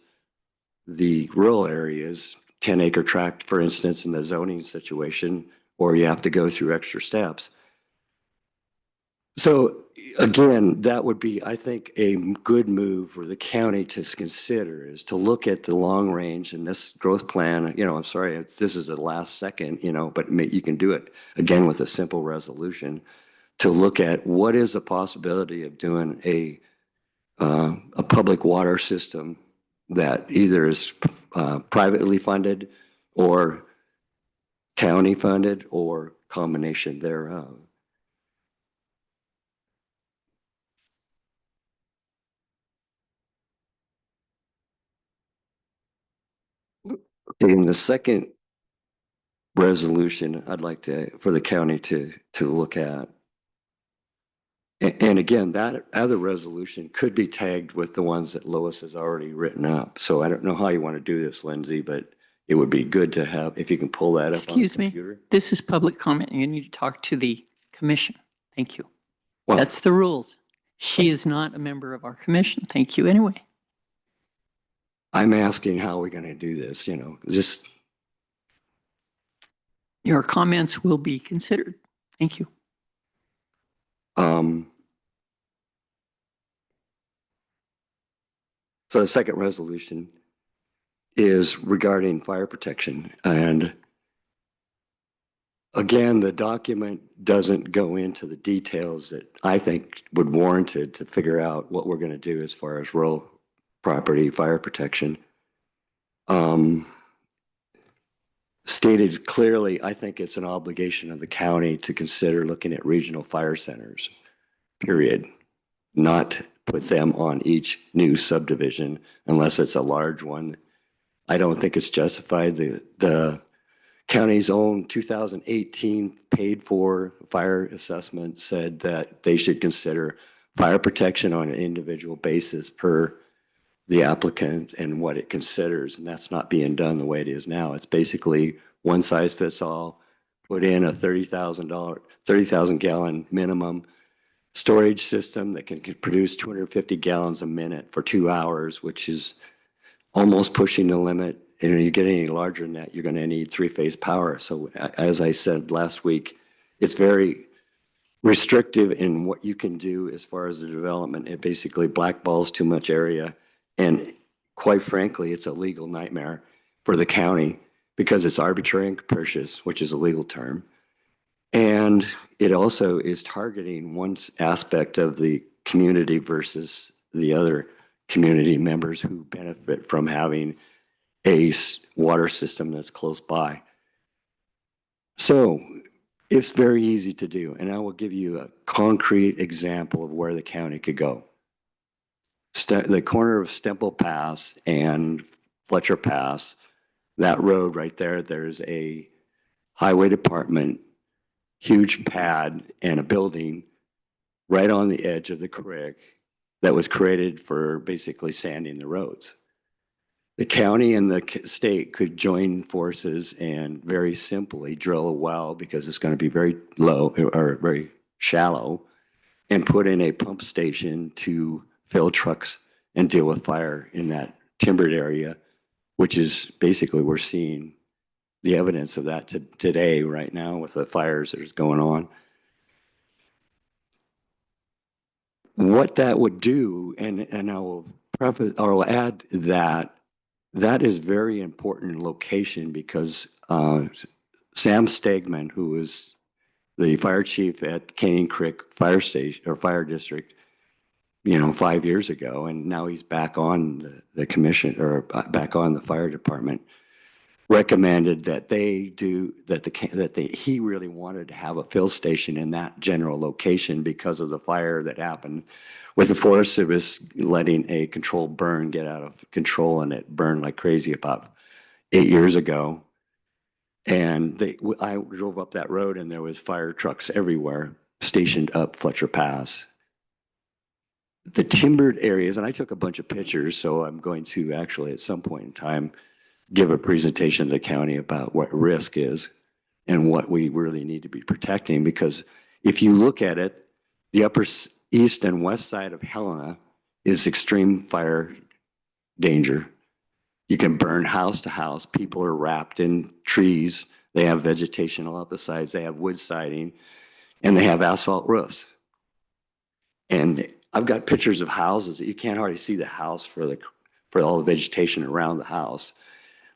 the rural areas, 10-acre tract, for instance, in the zoning situation, or you have to go through extra steps. So again, that would be, I think, a good move for the county to consider, is to look at the long range and this growth plan. I'm sorry, this is the last second, but you can do it again with a simple resolution to look at what is the possibility of doing a public water system that either is privately funded or county funded or combination thereof. In the second resolution, I'd like for the county to look at. And again, that other resolution could be tagged with the ones that Lois has already written up. So I don't know how you want to do this, Lindsay, but it would be good to have, if you can pull that up on the Excuse me, computer. this is public comment. You need to talk to the commission. Thank you. Well, That's the rules. She is not a member of our commission. Thank you anyway. I'm asking how we're going to do this, just. Your comments will be considered. Thank you. So the second resolution is regarding fire protection. And again, the document doesn't go into the details that I think would warrant it to figure out what we're going to do as far as rural property fire protection. Stated clearly, I think it's an obligation of the county to consider looking at regional fire centers, period. Not put them on each new subdivision unless it's a large one. I don't think it's justified. The county's own 2018 paid for fire assessment said that they should consider fire protection on an individual basis per the applicant and what it considers. And that's not being done the way it is now. It's basically one size fits all, put in a $30,000 gallon minimum storage system that can produce 250 gallons a minute for 2 hours, which is almost pushing the limit. And if you get any larger than that, you're going to need three-phase power. So as I said last week, it's very restrictive in what you can do as far as the development. It basically blackballs too much area. And quite frankly, it's a legal nightmare for the county because it's arbitrary and capricious, which is a legal term. And it also is targeting one aspect of the community versus the other community members who benefit from having a water system that's close by. So it's very easy to do. And I will give you a concrete example of where the county could go. The corner of Stemple Pass and Fletcher Pass, that road right there, there's a highway department, huge pad and a building right on the edge of the creek that was created for basically sanding the roads. The county and the state could join forces and very simply drill a well because it's going to be very low or very shallow and put in a pump station to fill trucks and deal with fire in that timbered area, which is basically we're seeing the evidence of that today, right now, with the fires that is going on. What that would do, and I will preface, or I'll add that that is very important location because Sam Stegman, who was the fire chief at Canyon Creek Fire Station or Fire District, 5 years ago, and now he's back on the commission or back on the fire department, recommended that he really wanted to have a fill station in that general location because of the fire that happened with the Forest Service letting a controlled burn get out of control, and it burned like crazy about 8 years ago. And I drove up that road and there was fire trucks everywhere stationed up Fletcher Pass. The timbered areas, and I took a bunch of pictures, so I'm going to actually at some point in time give a presentation to the county about what risk is and what we really need to be protecting. Because if you look at it, the upper east and west side of Helena is extreme fire danger. You can burn house to house. People are wrapped in trees. They have vegetation all up the sides. They have wood siding, and they have asphalt roofs. And I've got pictures of houses that you can't hardly see the house for all the vegetation around the house.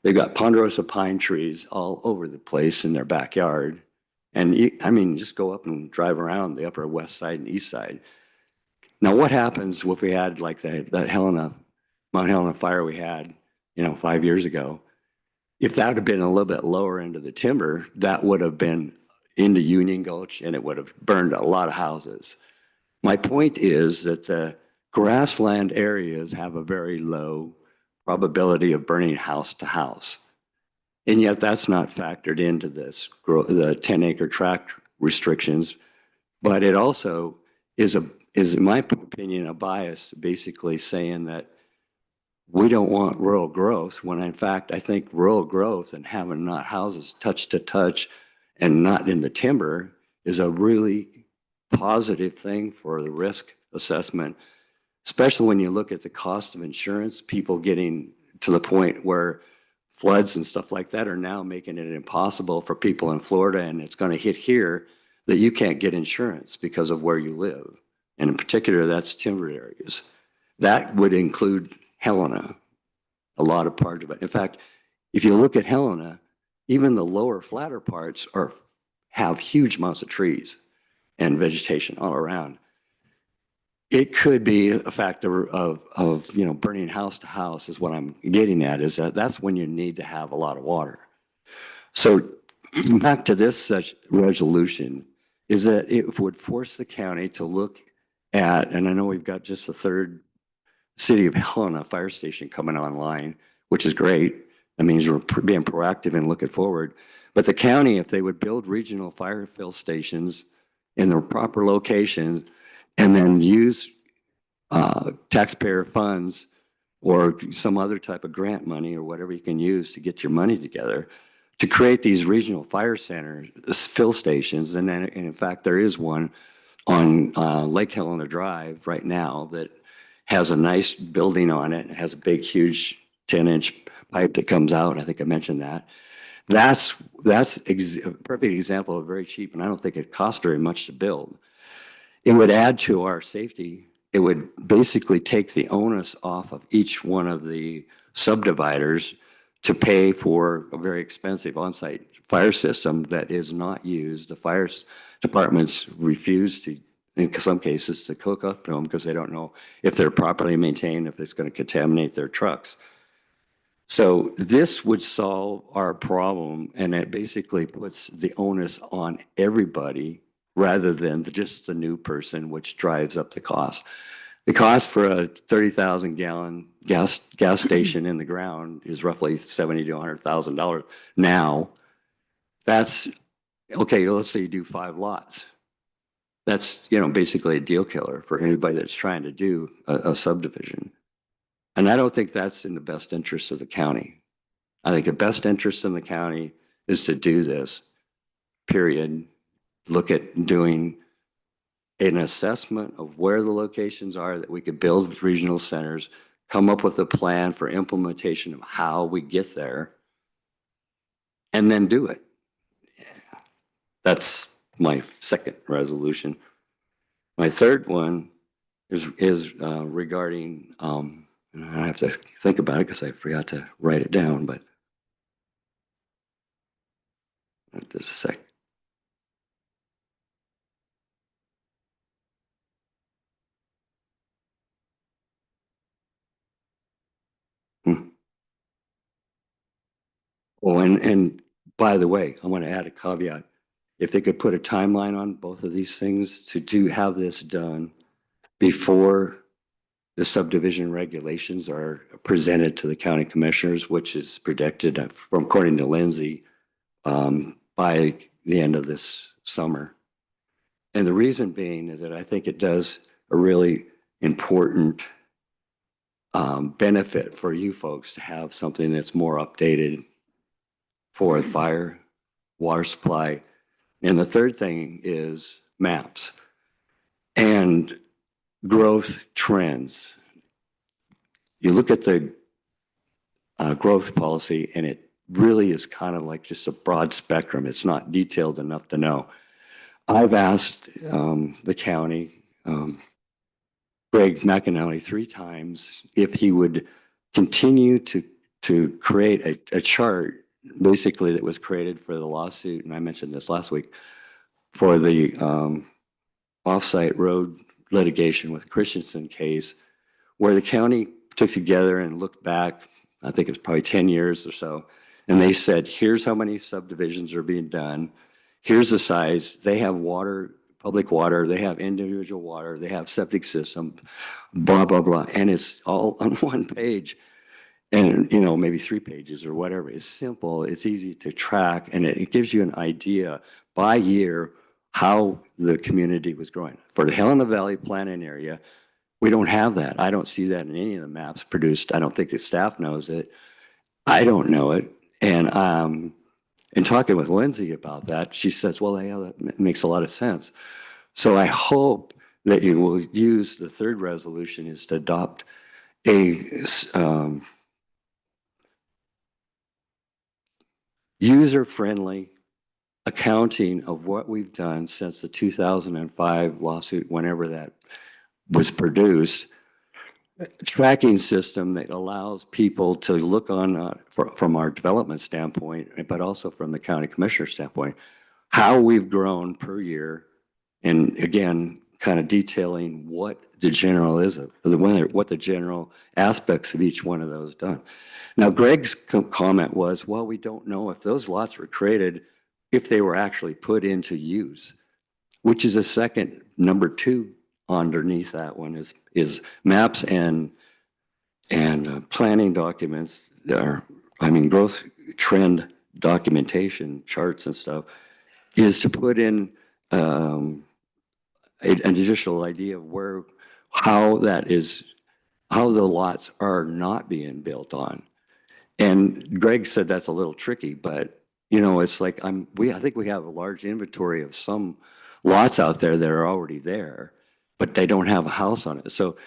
They've got ponderosa pine trees all over the place in their backyard. And just go up and drive around the upper west side and east side. Now, what happens if we had like that Mount Helena fire we had, 5 years ago? If that had been a little bit lower into the timber, that would have been into Union Gulch and it would have burned a lot of houses. My point is that the grassland areas have a very low probability of burning house to house. And yet that's not factored into this, the 10-acre tract restrictions. But it also is, in my opinion, a bias basically saying that we don't want rural growth when in fact I think rural growth and having not houses touch to touch and not in the timber is a really positive thing for the risk assessment, especially when you look at the cost of insurance, people getting to the point where floods and stuff like that are now making it impossible for people in Florida, and it's going to hit here. that you can't get insurance because of where you live. And in particular, that's timber areas. That would include Helena, a lot of parts of it. In fact, if you look at Helena, even the lower, flatter parts have huge amounts of trees and vegetation all around. It could be a factor of burning house to house is what I'm getting at, is that's when you need to have a lot of water. So back to this such resolution is that it would force the county to look at, and I know we've got just the third City of Helena fire station coming online, which is great. That means we're being proactive and looking forward. But the county, if they would build regional fire fill stations in the proper locations and then use taxpayer funds or some other type of grant money or whatever you can use to get your money together to create these regional fire centers, fill stations. And then, and in fact, there is one on Lake Helena Drive right now that has a nice building on it. It has a big, huge 10-inch pipe that comes out. I think I mentioned that. That's a perfect example of very cheap, and I don't think it costs very much to build. It would add to our safety. It would basically take the onus off of each one of the subdividers to pay for a very expensive on-site fire system that is not used. The fire departments refuse to, in some cases, to hook up to them because they don't know if they're properly maintained, if it's going to contaminate their trucks. So this would solve our problem, and it basically puts the onus on everybody rather than just the new person, which drives up the cost. The cost for a 30,000 gallon gas station in the ground is roughly $70,000 to $100,000 now. That's okay. Let's say you do 5 lots. That's, basically a deal killer for anybody that's trying to do a subdivision. And I don't think that's in the best interest of the county. I think the best interest in the county is to do this, period. Look at doing an assessment of where the locations are that we could build regional centers, come up with a plan for implementation of how we get there, and then do it. That's my second resolution. My third one is regarding, and I have to think about it because I forgot to write it down, but just a sec. Oh, and by the way, I want to add a caveat. If they could put a timeline on both of these things to have this done before the subdivision regulations are presented to the county commissioners, which is predicted from, according to Lindsay, by the end of this summer. And the reason being that I think it does a really important benefit for you folks to have something that's more updated for fire, water supply. And the third thing is maps and growth trends. You look at the growth policy and it really is kind of like just a broad spectrum. It's not detailed enough to know. I've asked the county, Greg McAnally, 3 times if he would continue to create a chart basically that was created for the lawsuit, and I mentioned this last week, for the offsite road litigation with Christensen case, where the county took together and looked back, I think it's probably 10 years or so, and they said, here's how many subdivisions are being done, here's the size, they have water, public water, they have individual water, they have septic system, blah, blah, blah, and it's all on one page. And, maybe 3 pages or whatever. It's simple, it's easy to track, and it gives you an idea by year how the community was growing. For the Helena Valley planning area, we don't have that. I don't see that in any of the maps produced. I don't think the staff knows it. I don't know it. And in talking with Lindsay about that, she says, well, yeah, that makes a lot of sense. So I hope that you will use the third resolution is to adopt a user-friendly accounting of what we've done since the 2005 lawsuit, whenever that was produced, tracking system that allows people to look on from our development standpoint, but also from the county commissioner standpoint, how we've grown per year. And again, kind of detailing what the general is, what the general aspects of each one of those done. Now, Greg's comment was, well, we don't know if those lots were created, if they were actually put into use, which is a second, number 2 underneath that one is maps and planning documents that are, growth trend documentation charts and stuff, is to put in an additional idea of how the lots are not being built on. And Greg said that's a little tricky, but it's like I think we have a large inventory of some lots out there that are already there, but they don't have a house on it. So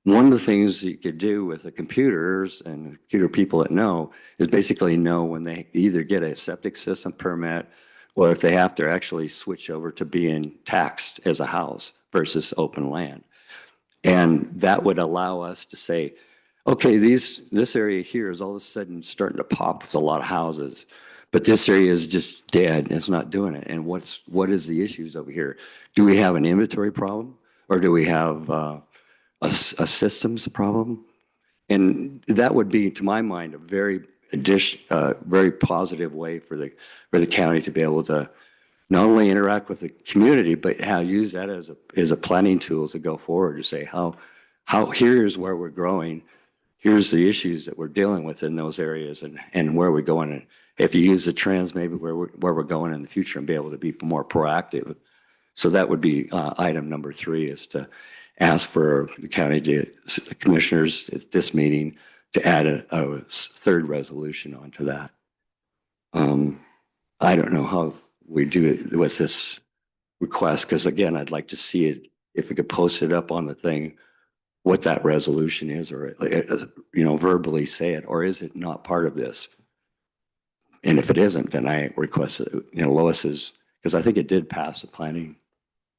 one of the things you could do with the computers and computer people that know is basically know when they either get a septic system permit or if they have to actually switch over to being taxed as a house versus open land. And that would allow us to say, okay, this area here is all of a sudden starting to pop with a lot of houses, but this area is just dead and it's not doing it. And what is the issues over here? Do we have an inventory problem, or do we have a systems problem? And that would be, to my mind, a very positive way for the county to be able to not only interact with the community, but use that as a planning tool to go forward to say how here's where we're growing, here's the issues that we're dealing with in those areas, and where we're going. And if you use the trends, maybe where we're going in the future, and be able to be more proactive. So that would be item number 3, is to ask for the county commissioners at this meeting to add a third resolution onto that. I don't know how we do it with this request, because again, I'd like to see it, if we could post it up on the thing, what that resolution is, or verbally say it, or is it not part of this? And if it isn't, then I request that, Lois's, because I think it did pass the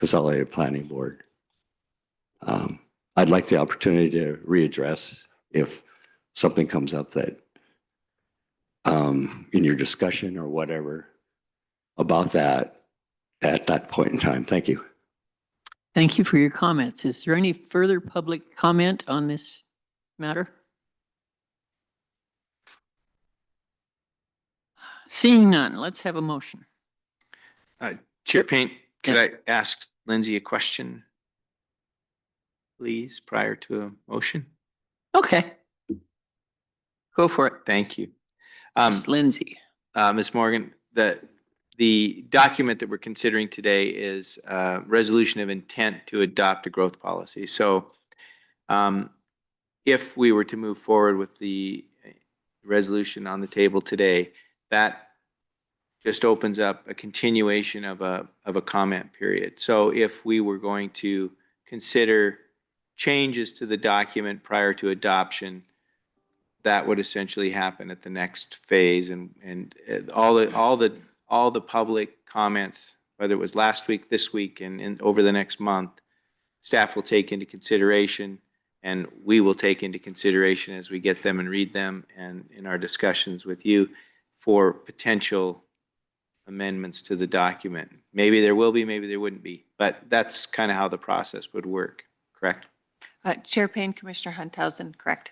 consolidated planning board. I'd like the opportunity to readdress if something comes up that in your discussion or whatever about that at that point in time. Thank you. Thank you for your comments. Is there any further public comment on this matter? Seeing none, let's have a motion. Chair Payne, could Yes. I ask Lindsay a question, please, prior to a motion? Okay. Go for it. Thank you. Ms. Lindsay. Ms. Morgan, the document that we're considering today is resolution of intent to adopt a growth policy. So if we were to move forward with the resolution on the table today, that just opens up a continuation of a comment period. So if we were going to consider changes to the document prior to adoption, that would essentially happen at the next phase, and all the public comments, whether it was last week, this week, and over the next month, staff will take into consideration, and we will take into consideration as we get them and read them, and in our discussions with you for potential amendments to the document. Maybe there will be, maybe there wouldn't be, but that's kind of how the process would work, correct? Chair Payne, Commissioner Hunthausen, correct.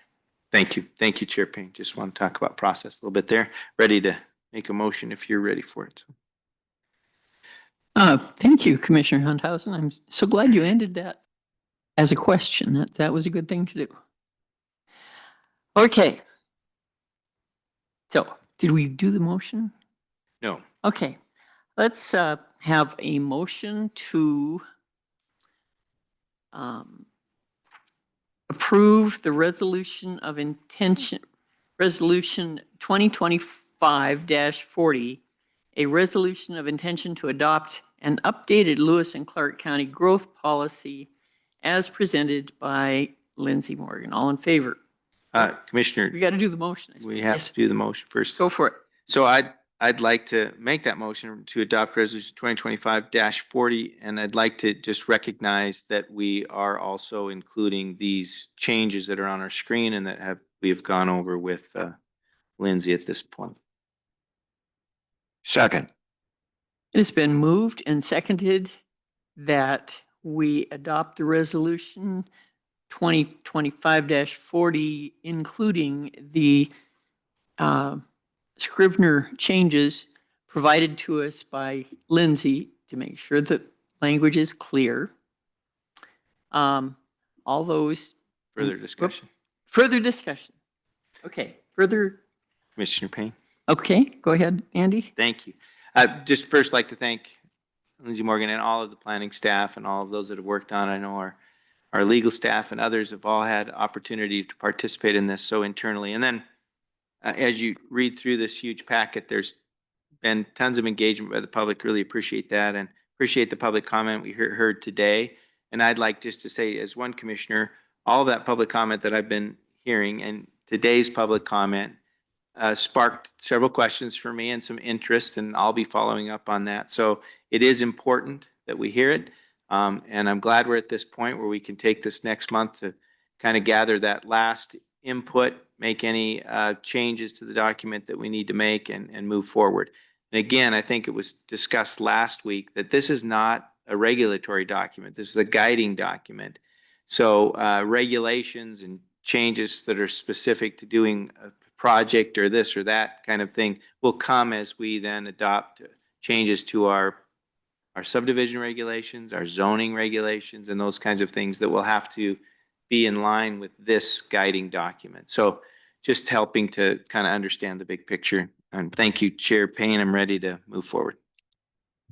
Thank you. Thank you, Chair Payne. Just want to talk about process a little bit there. Ready to make a motion if you're ready for it. Thank you, Commissioner Hunthausen. I'm so glad you ended that as a question. That was a good thing to do. Okay. So, did we do the motion? No. Okay. Let's have a motion to approve the resolution of intention, resolution 2025-40, a resolution of intention to adopt an updated Lewis and Clark County growth policy as presented by Lindsay Morgan. All in favor? Commissioner, We got to do the motion. we have to do the motion first. Go for it. So I'd like to make that motion to adopt resolution 2025-40. And I'd like to just recognize that we are also including these changes that are on our screen and that we have gone over with Lindsay at this point. Second. It has been moved and seconded that we adopt the resolution 2025-40, including the Scrivener changes provided to us by Lindsay to make sure that language is clear. All those. Further discussion. Further discussion. Okay, further. Commissioner Payne. Okay, go ahead, Andy. Thank you. Just first like to thank Lindsay Morgan and all of the planning staff and all of those that have worked on it. I know our legal staff and others have all had opportunity to participate in this so internally. And then as you read through this huge packet, there's been tons of engagement by the public. Really appreciate that and appreciate the public comment we heard today. And I'd like just to say, as one commissioner, all of that public comment that I've been hearing and today's public comment sparked several questions for me and some interest, and I'll be following up on that. So it is important that we hear it. And I'm glad we're at this point where we can take this next month to kind of gather that last input, make any changes to the document that we need to make and move forward. And again, I think it was discussed last week that this is not a regulatory document. This is a guiding document. So regulations and changes that are specific to doing a project or this or that kind of thing will come as we then adopt changes to our subdivision regulations, our zoning regulations, and those kinds of things that will have to be in line with this guiding document. So just helping to kind of understand the big picture. And thank you, Chair Payne. I'm ready to move forward.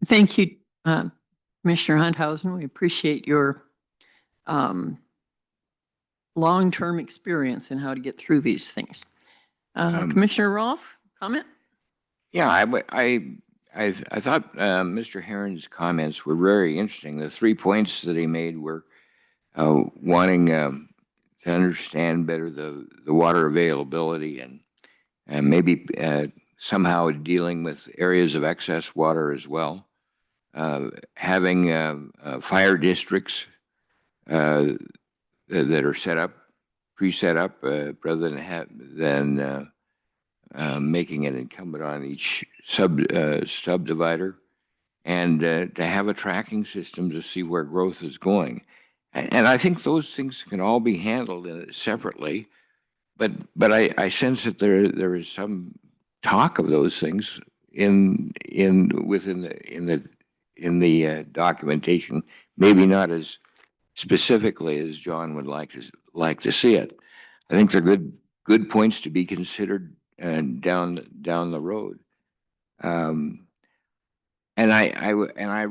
Thank you, Commissioner Hunthausen. We appreciate your long-term experience in how to get through these things. Commissioner Rolfe, comment? Yeah, I thought Mr. Herron's comments were very interesting. The 3 points that he made were wanting to understand better the water availability and maybe somehow dealing with areas of excess water as well. Having fire districts that are pre-set up, rather than making it incumbent on each subdivider, and to have a tracking system to see where growth is going. And I think those things can all be handled separately, but I sense that there is some talk of those things in the documentation, maybe not as specifically as John would like to see it. I think they're good points to be considered down the road. And I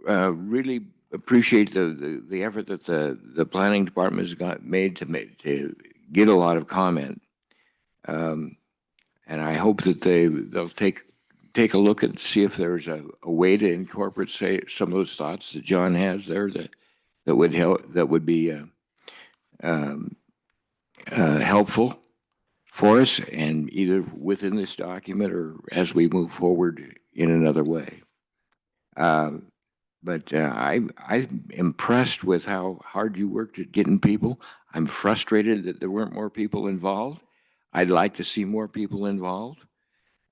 really appreciate the effort that the planning department has made to get a lot of comment. And I hope that they'll take a look and see if there's a way to incorporate, say, some of those thoughts that John has there that would help, that would be helpful for us, and either within this document or as we move forward in another way. But I'm impressed with how hard you worked at getting people. I'm frustrated that there weren't more people involved. I'd like to see more people involved.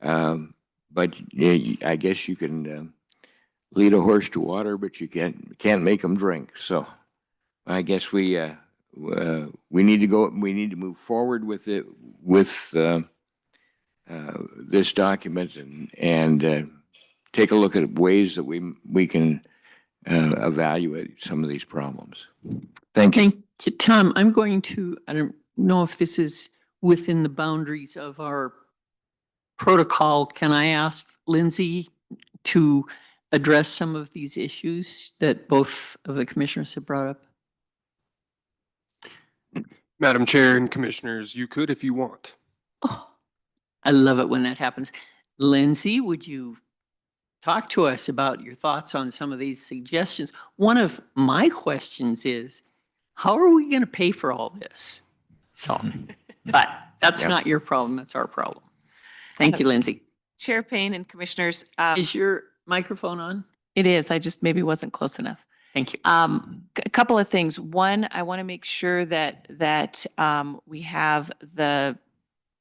But I guess you can lead a horse to water, but you can't make them drink. So I guess we need to move forward with it, with this document, and take a look at ways that we can evaluate some of these problems. Thank you. Thank you, Tom. I don't know if this is within the boundaries of our protocol. Can I ask Lindsay to address some of these issues that both of the commissioners have brought up? Madam Chair and Commissioners, you could if you want. Oh, I love it when that happens. Lindsay, would you talk to us about your thoughts on some of these suggestions? One of my questions is, how are we going to pay for all this? So, but that's not your problem, that's our problem. Thank you, Lindsay. Chair Payne and Commissioners, Is your microphone on? it is, I just maybe wasn't close enough. Thank you. A couple of things. One, I want to make sure that we have the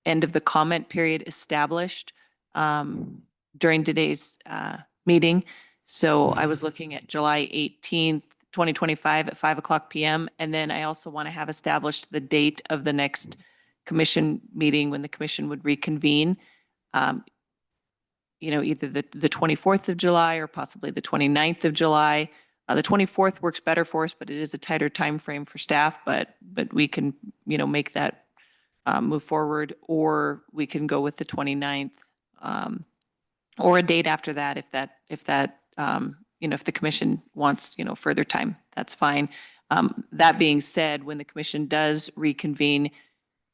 end of the comment period established during today's meeting. So I was looking at July 18th, 2025 at 5:00 p.m. And then I also want to have established the date of the next commission meeting when the commission would reconvene. Either the 24th of July or possibly the 29th of July. The 24th works better for us, but it is a tighter time frame for staff, but we can, make that move forward, or we can go with the 29th, or a date after that if the commission wants, further time, that's fine. That being said, when the commission does reconvene,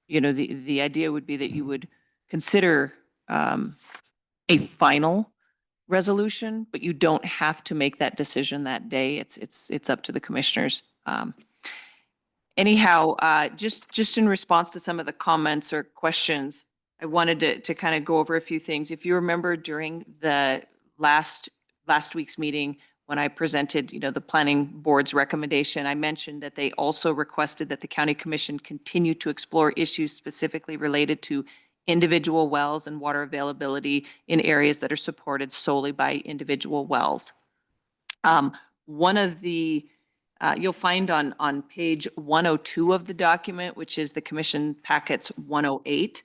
the idea would be that you would consider a final resolution, but you don't have to make that decision that day. It's up to the commissioners. Anyhow, just in response to some of the comments or questions, I wanted to kind of go over a few things. If you remember during the last week's meeting, when I presented, the planning board's recommendation, I mentioned that they also requested that the county commission continue to explore issues specifically related to individual wells and water availability in areas that are supported solely by individual wells. One of the, you'll find on page 102 of the document, which is the commission packets 108,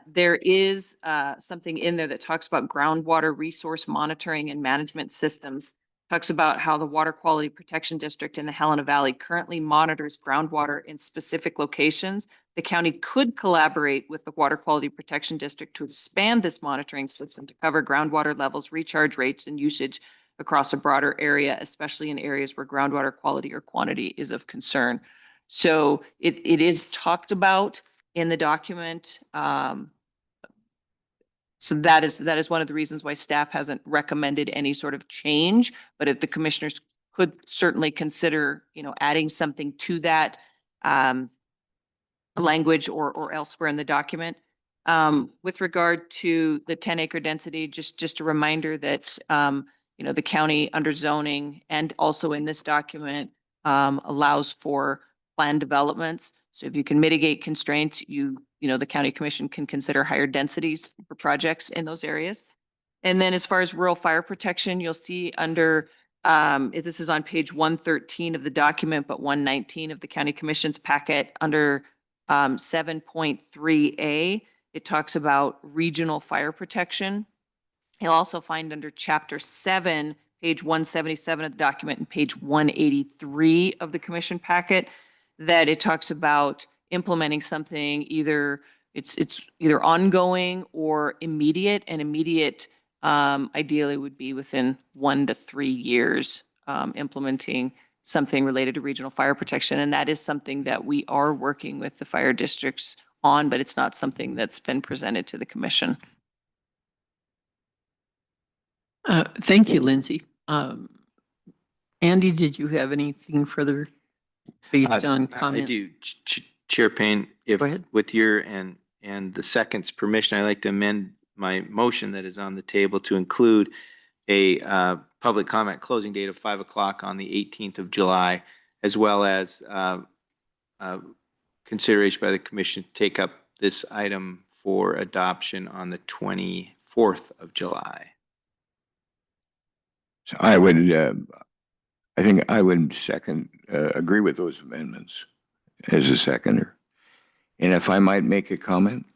there is something in there that talks about groundwater resource monitoring and management systems. Talks about how the Water Quality Protection District in the Helena Valley currently monitors groundwater in specific locations. The county could collaborate with the Water Quality Protection District to expand this monitoring system to cover groundwater levels, recharge rates, and usage across a broader area, especially in areas where groundwater quality or quantity is of concern. So it is talked about in the document. So that is one of the reasons why staff hasn't recommended any sort of change. But if the commissioners could certainly consider, adding something to that language or elsewhere in the document. With regard to the 10-acre density, just a reminder that the county under zoning and also in this document allows for planned developments. So if you can mitigate constraints, the county commission can consider higher densities for projects in those areas. And then as far as rural fire protection, you'll see under, this is on page 113 of the document, but 119 of the county commission's packet under 7.3A, it talks about regional fire protection. You'll also find under chapter 7, page 177 of the document and page 183 of the commission packet, that it talks about implementing something it's either ongoing or immediate, and immediate ideally would be within 1 to 3 years, implementing something related to regional fire protection. And that is something that we are working with the fire districts on, but it's not something that's been presented to the commission. Thank you, Lindsay. Andy, did you have anything further based on comment? I do, Chair Payne, if Go ahead. with your and the second's permission, I'd like to amend my motion that is on the table to include a public comment closing date of 5:00 on the 18th of July, as well as consideration by the commission to take up this item for adoption on the 24th of July. So I think I would agree with those amendments as a seconder. And if I might make a comment,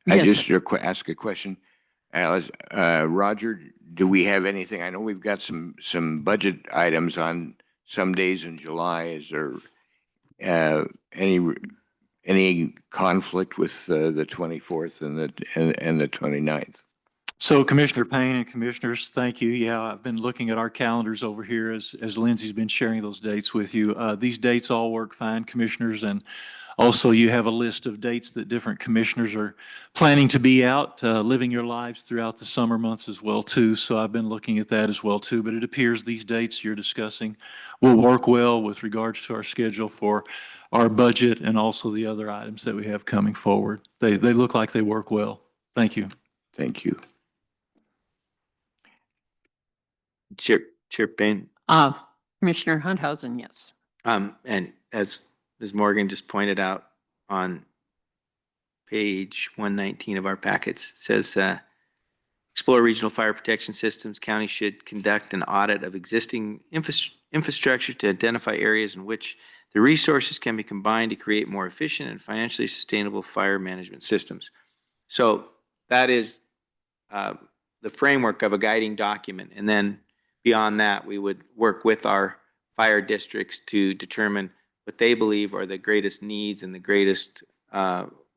I Yes. just ask a question. Alice, Roger, do we have anything? I know we've got some budget items on some days in July. Is there any conflict with the 24th and the 29th? So Commissioner Payne and Commissioners, thank you. Yeah, I've been looking at our calendars over here as Lindsay's been sharing those dates with you. These dates all work fine, Commissioners, and also you have a list of dates that different commissioners are planning to be out, living your lives throughout the summer months as well too. So I've been looking at that as well too, but it appears these dates you're discussing will work well with regards to our schedule for our budget and also the other items that we have coming forward. They look like they work well. Thank you. Thank you. Chair Payne. Commissioner Hunthausen, yes. And as Ms. Morgan just pointed out on page 119 of our packets, it says, explore regional fire protection systems. County should conduct an audit of existing infrastructure to identify areas in which the resources can be combined to create more efficient and financially sustainable fire management systems. So that is the framework of a guiding document. And then beyond that, we would work with our fire districts to determine what they believe are the greatest needs and the greatest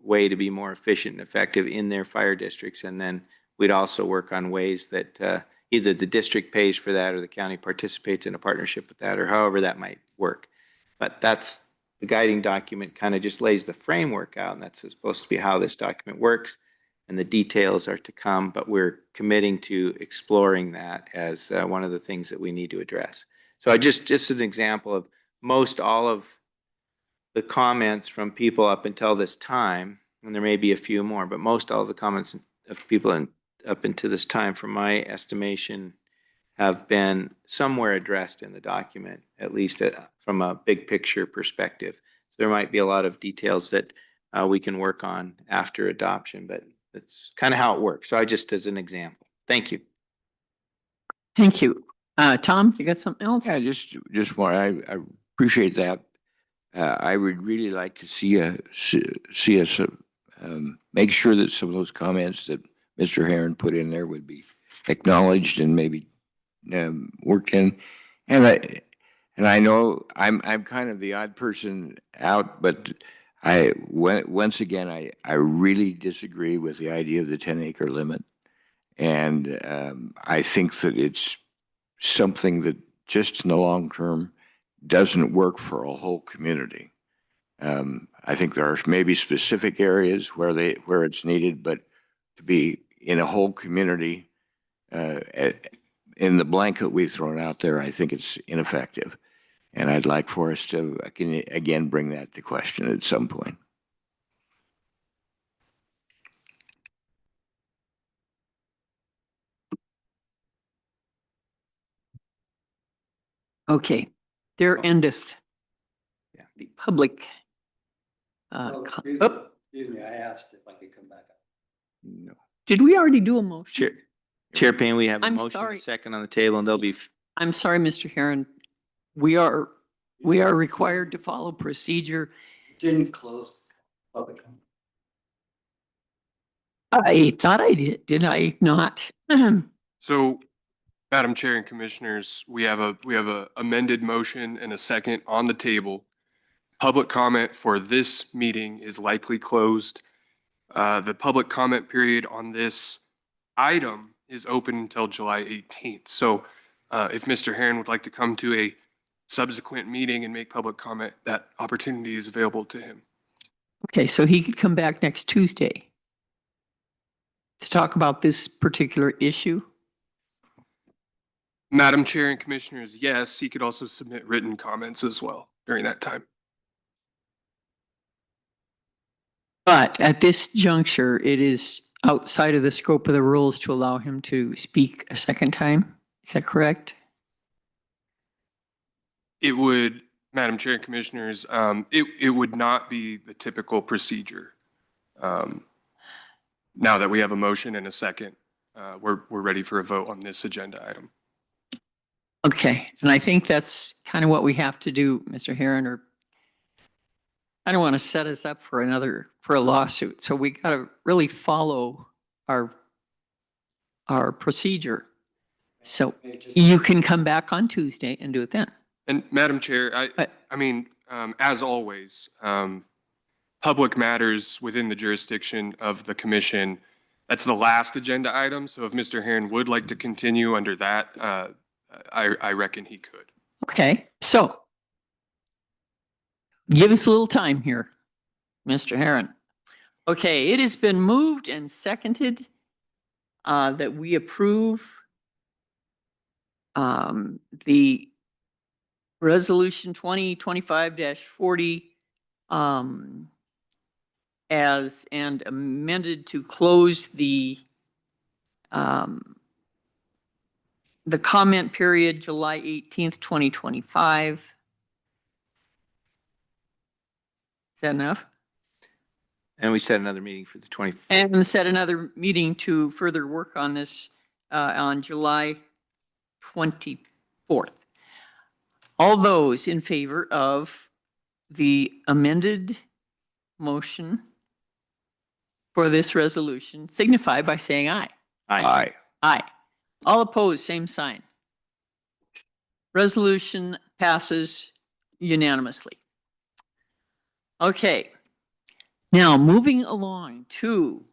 way to be more efficient and effective in their fire districts. And then we'd also work on ways that either the district pays for that or the county participates in a partnership with that, or however that might work. But that's the guiding document, kind of just lays the framework out, and that's supposed to be how this document works. And the details are to come, but we're committing to exploring that as one of the things that we need to address. So I just as an example of most all of the comments from people up until this time, and there may be a few more, but most all of the comments of people up until this time, from my estimation, have been somewhere addressed in the document, at least from a big picture perspective. So there might be a lot of details that we can work on after adoption, but that's kind of how it works. So I just as an example. Thank you. Thank you. Tom, you got something else? Yeah, just more. I appreciate that. I would really like to see us make sure that some of those comments that Mr. Herron put in there would be acknowledged and maybe worked in. And I know I'm kind of the odd person out, but once again I really disagree with the idea of the 10-acre limit, and I think that it's something that just in the long term doesn't work for a whole community. I think there are maybe specific areas where it's needed, but to be in a whole community, in the blanket we've thrown out there, I think it's ineffective. And I'd like for us to again bring that to question at some point. Okay, there endeth the public. Excuse me, I asked if I could come back up. No. Did we already do a motion? Chair Payne, we have a I'm motion, sorry. a second on the table, and there'll be. I'm sorry, Mr. Herron. We are required to follow procedure. Didn't close public comment. I thought I did I not? So, Madam Chair and Commissioners, we have a amended motion and a second on the table. Public comment for this meeting is likely closed. The public comment period on this item is open until July 18th. So if Mr. Herron would like to come to a subsequent meeting and make public comment, that opportunity is available to him. Okay, so he could come back next Tuesday to talk about this particular issue? Madam Chair and Commissioners, yes, he could also submit written comments as well during that time. But at this juncture, it is outside of the scope of the rules to allow him to speak a second time. Is that correct? It would, Madam Chair and Commissioners, it would not be the typical procedure. Now that we have a motion and a second, we're ready for a vote on this agenda item. Okay, and I think that's kind of what we have to do, Mr. Herron, or I don't want to set us up for a lawsuit. So we got to really follow our procedure. So you can come back on Tuesday and do it then. And Madam Chair, I mean, as always, public matters within the jurisdiction of the commission. That's the last agenda item. So if Mr. Herron would like to continue under that, I reckon he could. Okay, so give us a little time here, Mr. Herron. Okay, it has been moved and seconded that we approve the resolution 2025-40 as and amended to close the the comment period, July 18th, 2025. Is that enough? And we set another meeting for the 24th. And set another meeting to further work on this on July 24th. All those in favor of the amended motion for this resolution signify by saying aye. Aye. Aye. All opposed, same sign. Resolution passes unanimously. Okay. Now, moving along to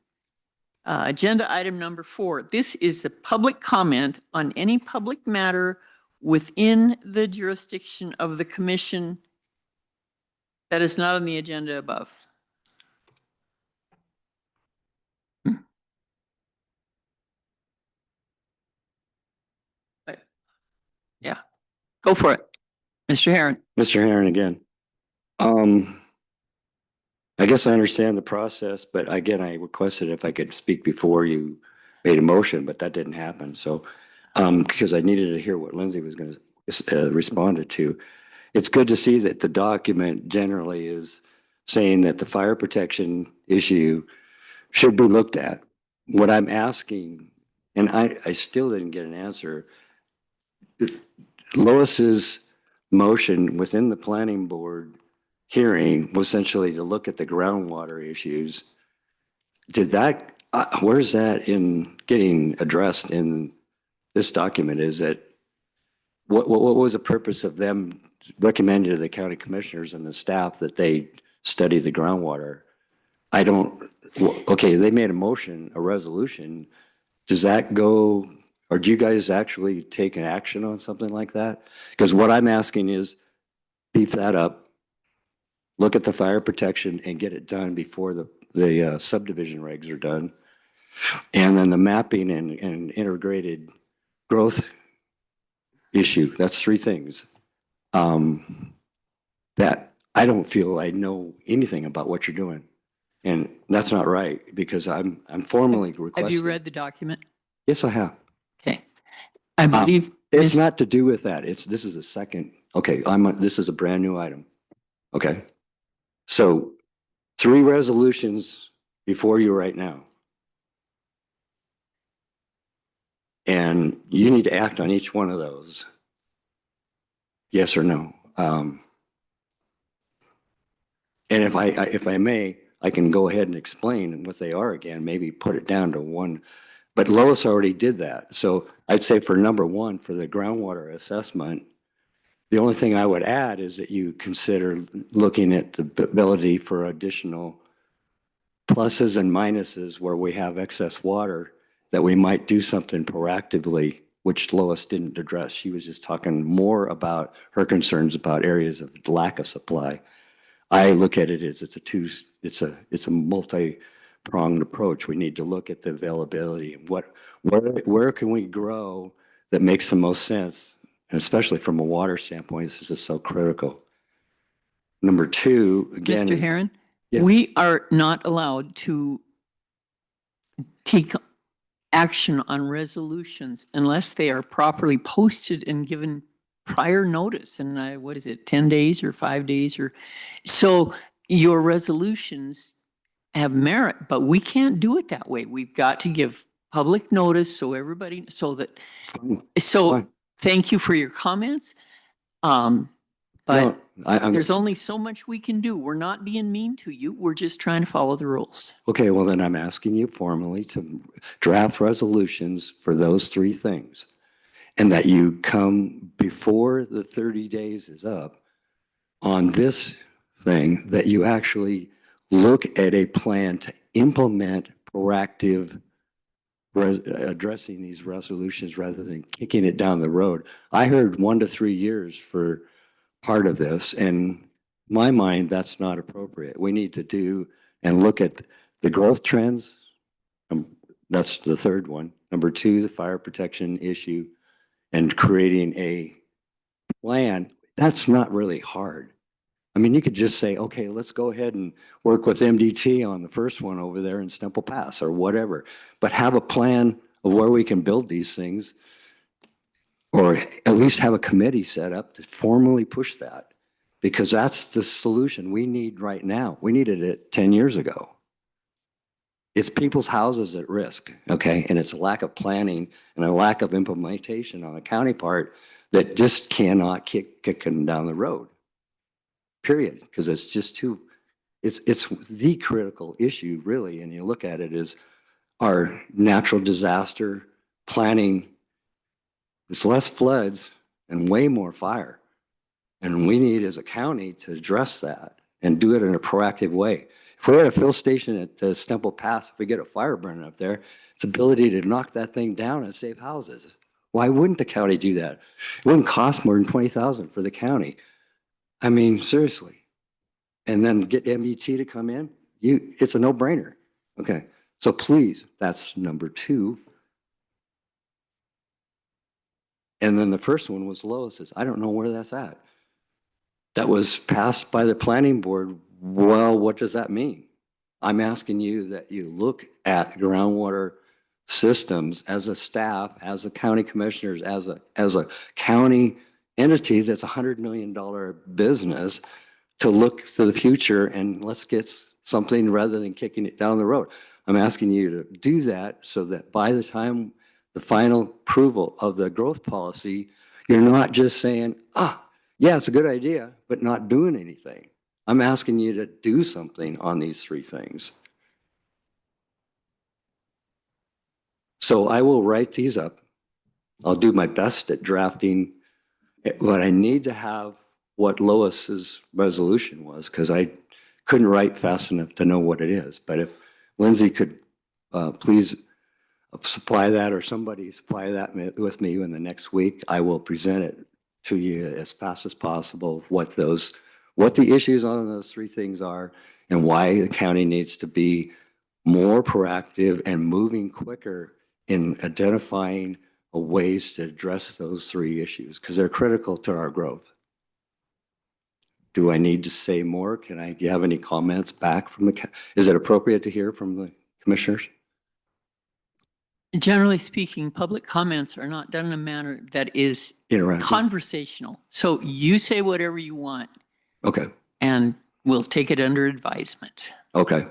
agenda item number 4. This is the public comment on any public matter within the jurisdiction of the commission that is not on the agenda above. Yeah, go for it. Mr. Herron. Mr. Herron again. I guess I understand the process, but again, I requested if I could speak before you made a motion, but that didn't happen. So, because I needed to hear what Lindsay was going to respond to. It's good to see that the document generally is saying that the fire protection issue should be looked at. What I'm asking, and I still didn't get an answer, Lois's motion within the planning board hearing was essentially to look at the groundwater issues. Did that, where's that in getting addressed in this document? Is that, what was the purpose of them recommending to the county commissioners and the staff that they study the groundwater? I don't, okay, they made a motion, a resolution. Does that go, or do you guys actually take an action on something like that? Because what I'm asking is beef that up, look at the fire protection and get it done before the subdivision regs are done. And then the mapping and integrated growth issue. That's 3 things that I don't feel I know anything about what you're doing. And that's not right, because I'm formally requesting. Have you read the document? Yes, I have. Okay. I believe It's not to do with that. This is a second. Okay. This is a brand new item. Okay. So 3 resolutions before you right now. And you need to act on each one of those. Yes or no? And if I may, I can go ahead and explain what they are again, maybe put it down to 1. But Lois already did that. So I'd say for number 1, for the groundwater assessment, the only thing I would add is that you consider looking at the ability for additional pluses and minuses where we have excess water, that we might do something proactively, which Lois didn't address. She was just talking more about her concerns about areas of lack of supply. I look at it as it's a multi-pronged approach. We need to look at the availability and where can we grow that makes the most sense, and especially from a water standpoint. This is so critical. Number 2, again, Mr. Herron, yeah. we are not allowed to take action on resolutions unless they are properly posted and given prior notice. And what is it, 10 days or 5 days? Or so your resolutions have merit, but we can't do it that way. We've got to give public notice so everybody, so that, so Fine. thank you for your comments. But there's only so much we can do. We're not being mean to you. We're just trying to follow the rules. Okay, well then I'm asking you formally to draft resolutions for those 3 things, and that you come before the 30 days is up on this thing, that you actually look at a plan to implement proactive addressing these resolutions rather than kicking it down the road. I heard 1 to 3 years for part of this, and my mind, that's not appropriate. We need to do and look at the growth trends. That's the 3rd one. Number 2, the fire protection issue, and creating a plan. That's not really hard. I mean, you could just say, okay, let's go ahead and work with MDT on the first one over there in Stemple Pass or whatever, but have a plan of where we can build these things. or at least have a committee set up to formally push that, because that's the solution we need right now. We needed it 10 years ago. It's people's houses at risk, okay? And it's a lack of planning and a lack of implementation on the county part that just cannot kick them down the road, period. Because it's just too, it's the critical issue, really. And you look at it as our natural disaster planning. It's less floods and way more fire. And we need as a county to address that and do it in a proactive way. If we're at a fill station at Stemple Pass, if we get a fire burning up there, its ability to knock that thing down and save houses. Why wouldn't the county do that? It wouldn't cost more than $20,000 for the county. I mean, seriously. And then get MDT to come in, it's a no-brainer. Okay, so please, that's number 2. And then the first one was Lois's. I don't know where that's at. That was passed by the planning board. Well, what does that mean? I'm asking you that you look at groundwater systems as a staff, as a county commissioners, as a county entity that's $100 million business, to look to the future and let's get something rather than kicking it down the road. I'm asking you to do that so that by the time the final approval of the growth policy, you're not just saying, yeah, it's a good idea, but not doing anything. I'm asking you to do something on these 3 things. So I will write these up. I'll do my best at drafting, but I need to have what Lois's resolution was, because I couldn't write fast enough to know what it is. But if Lindsay could please supply that, or somebody supply that with me in the next week, I will present it to you as fast as possible, what the issues on those 3 things are and why the county needs to be more proactive and moving quicker in identifying ways to address those 3 issues, because they're critical to our growth. Do I need to say more? Do you have any comments back from is it appropriate to hear from the commissioners? Generally speaking, public comments are not done in a manner that is Interactive. conversational. So you say whatever you want. Okay. And we'll take it under advisement. Okay.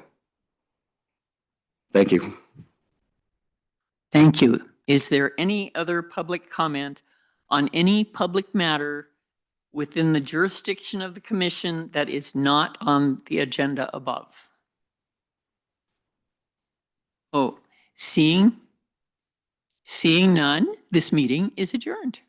Thank you. Thank you. Is there any other public comment on any public matter within the jurisdiction of the commission that is not on the agenda above? Oh, seeing none, this meeting is adjourned.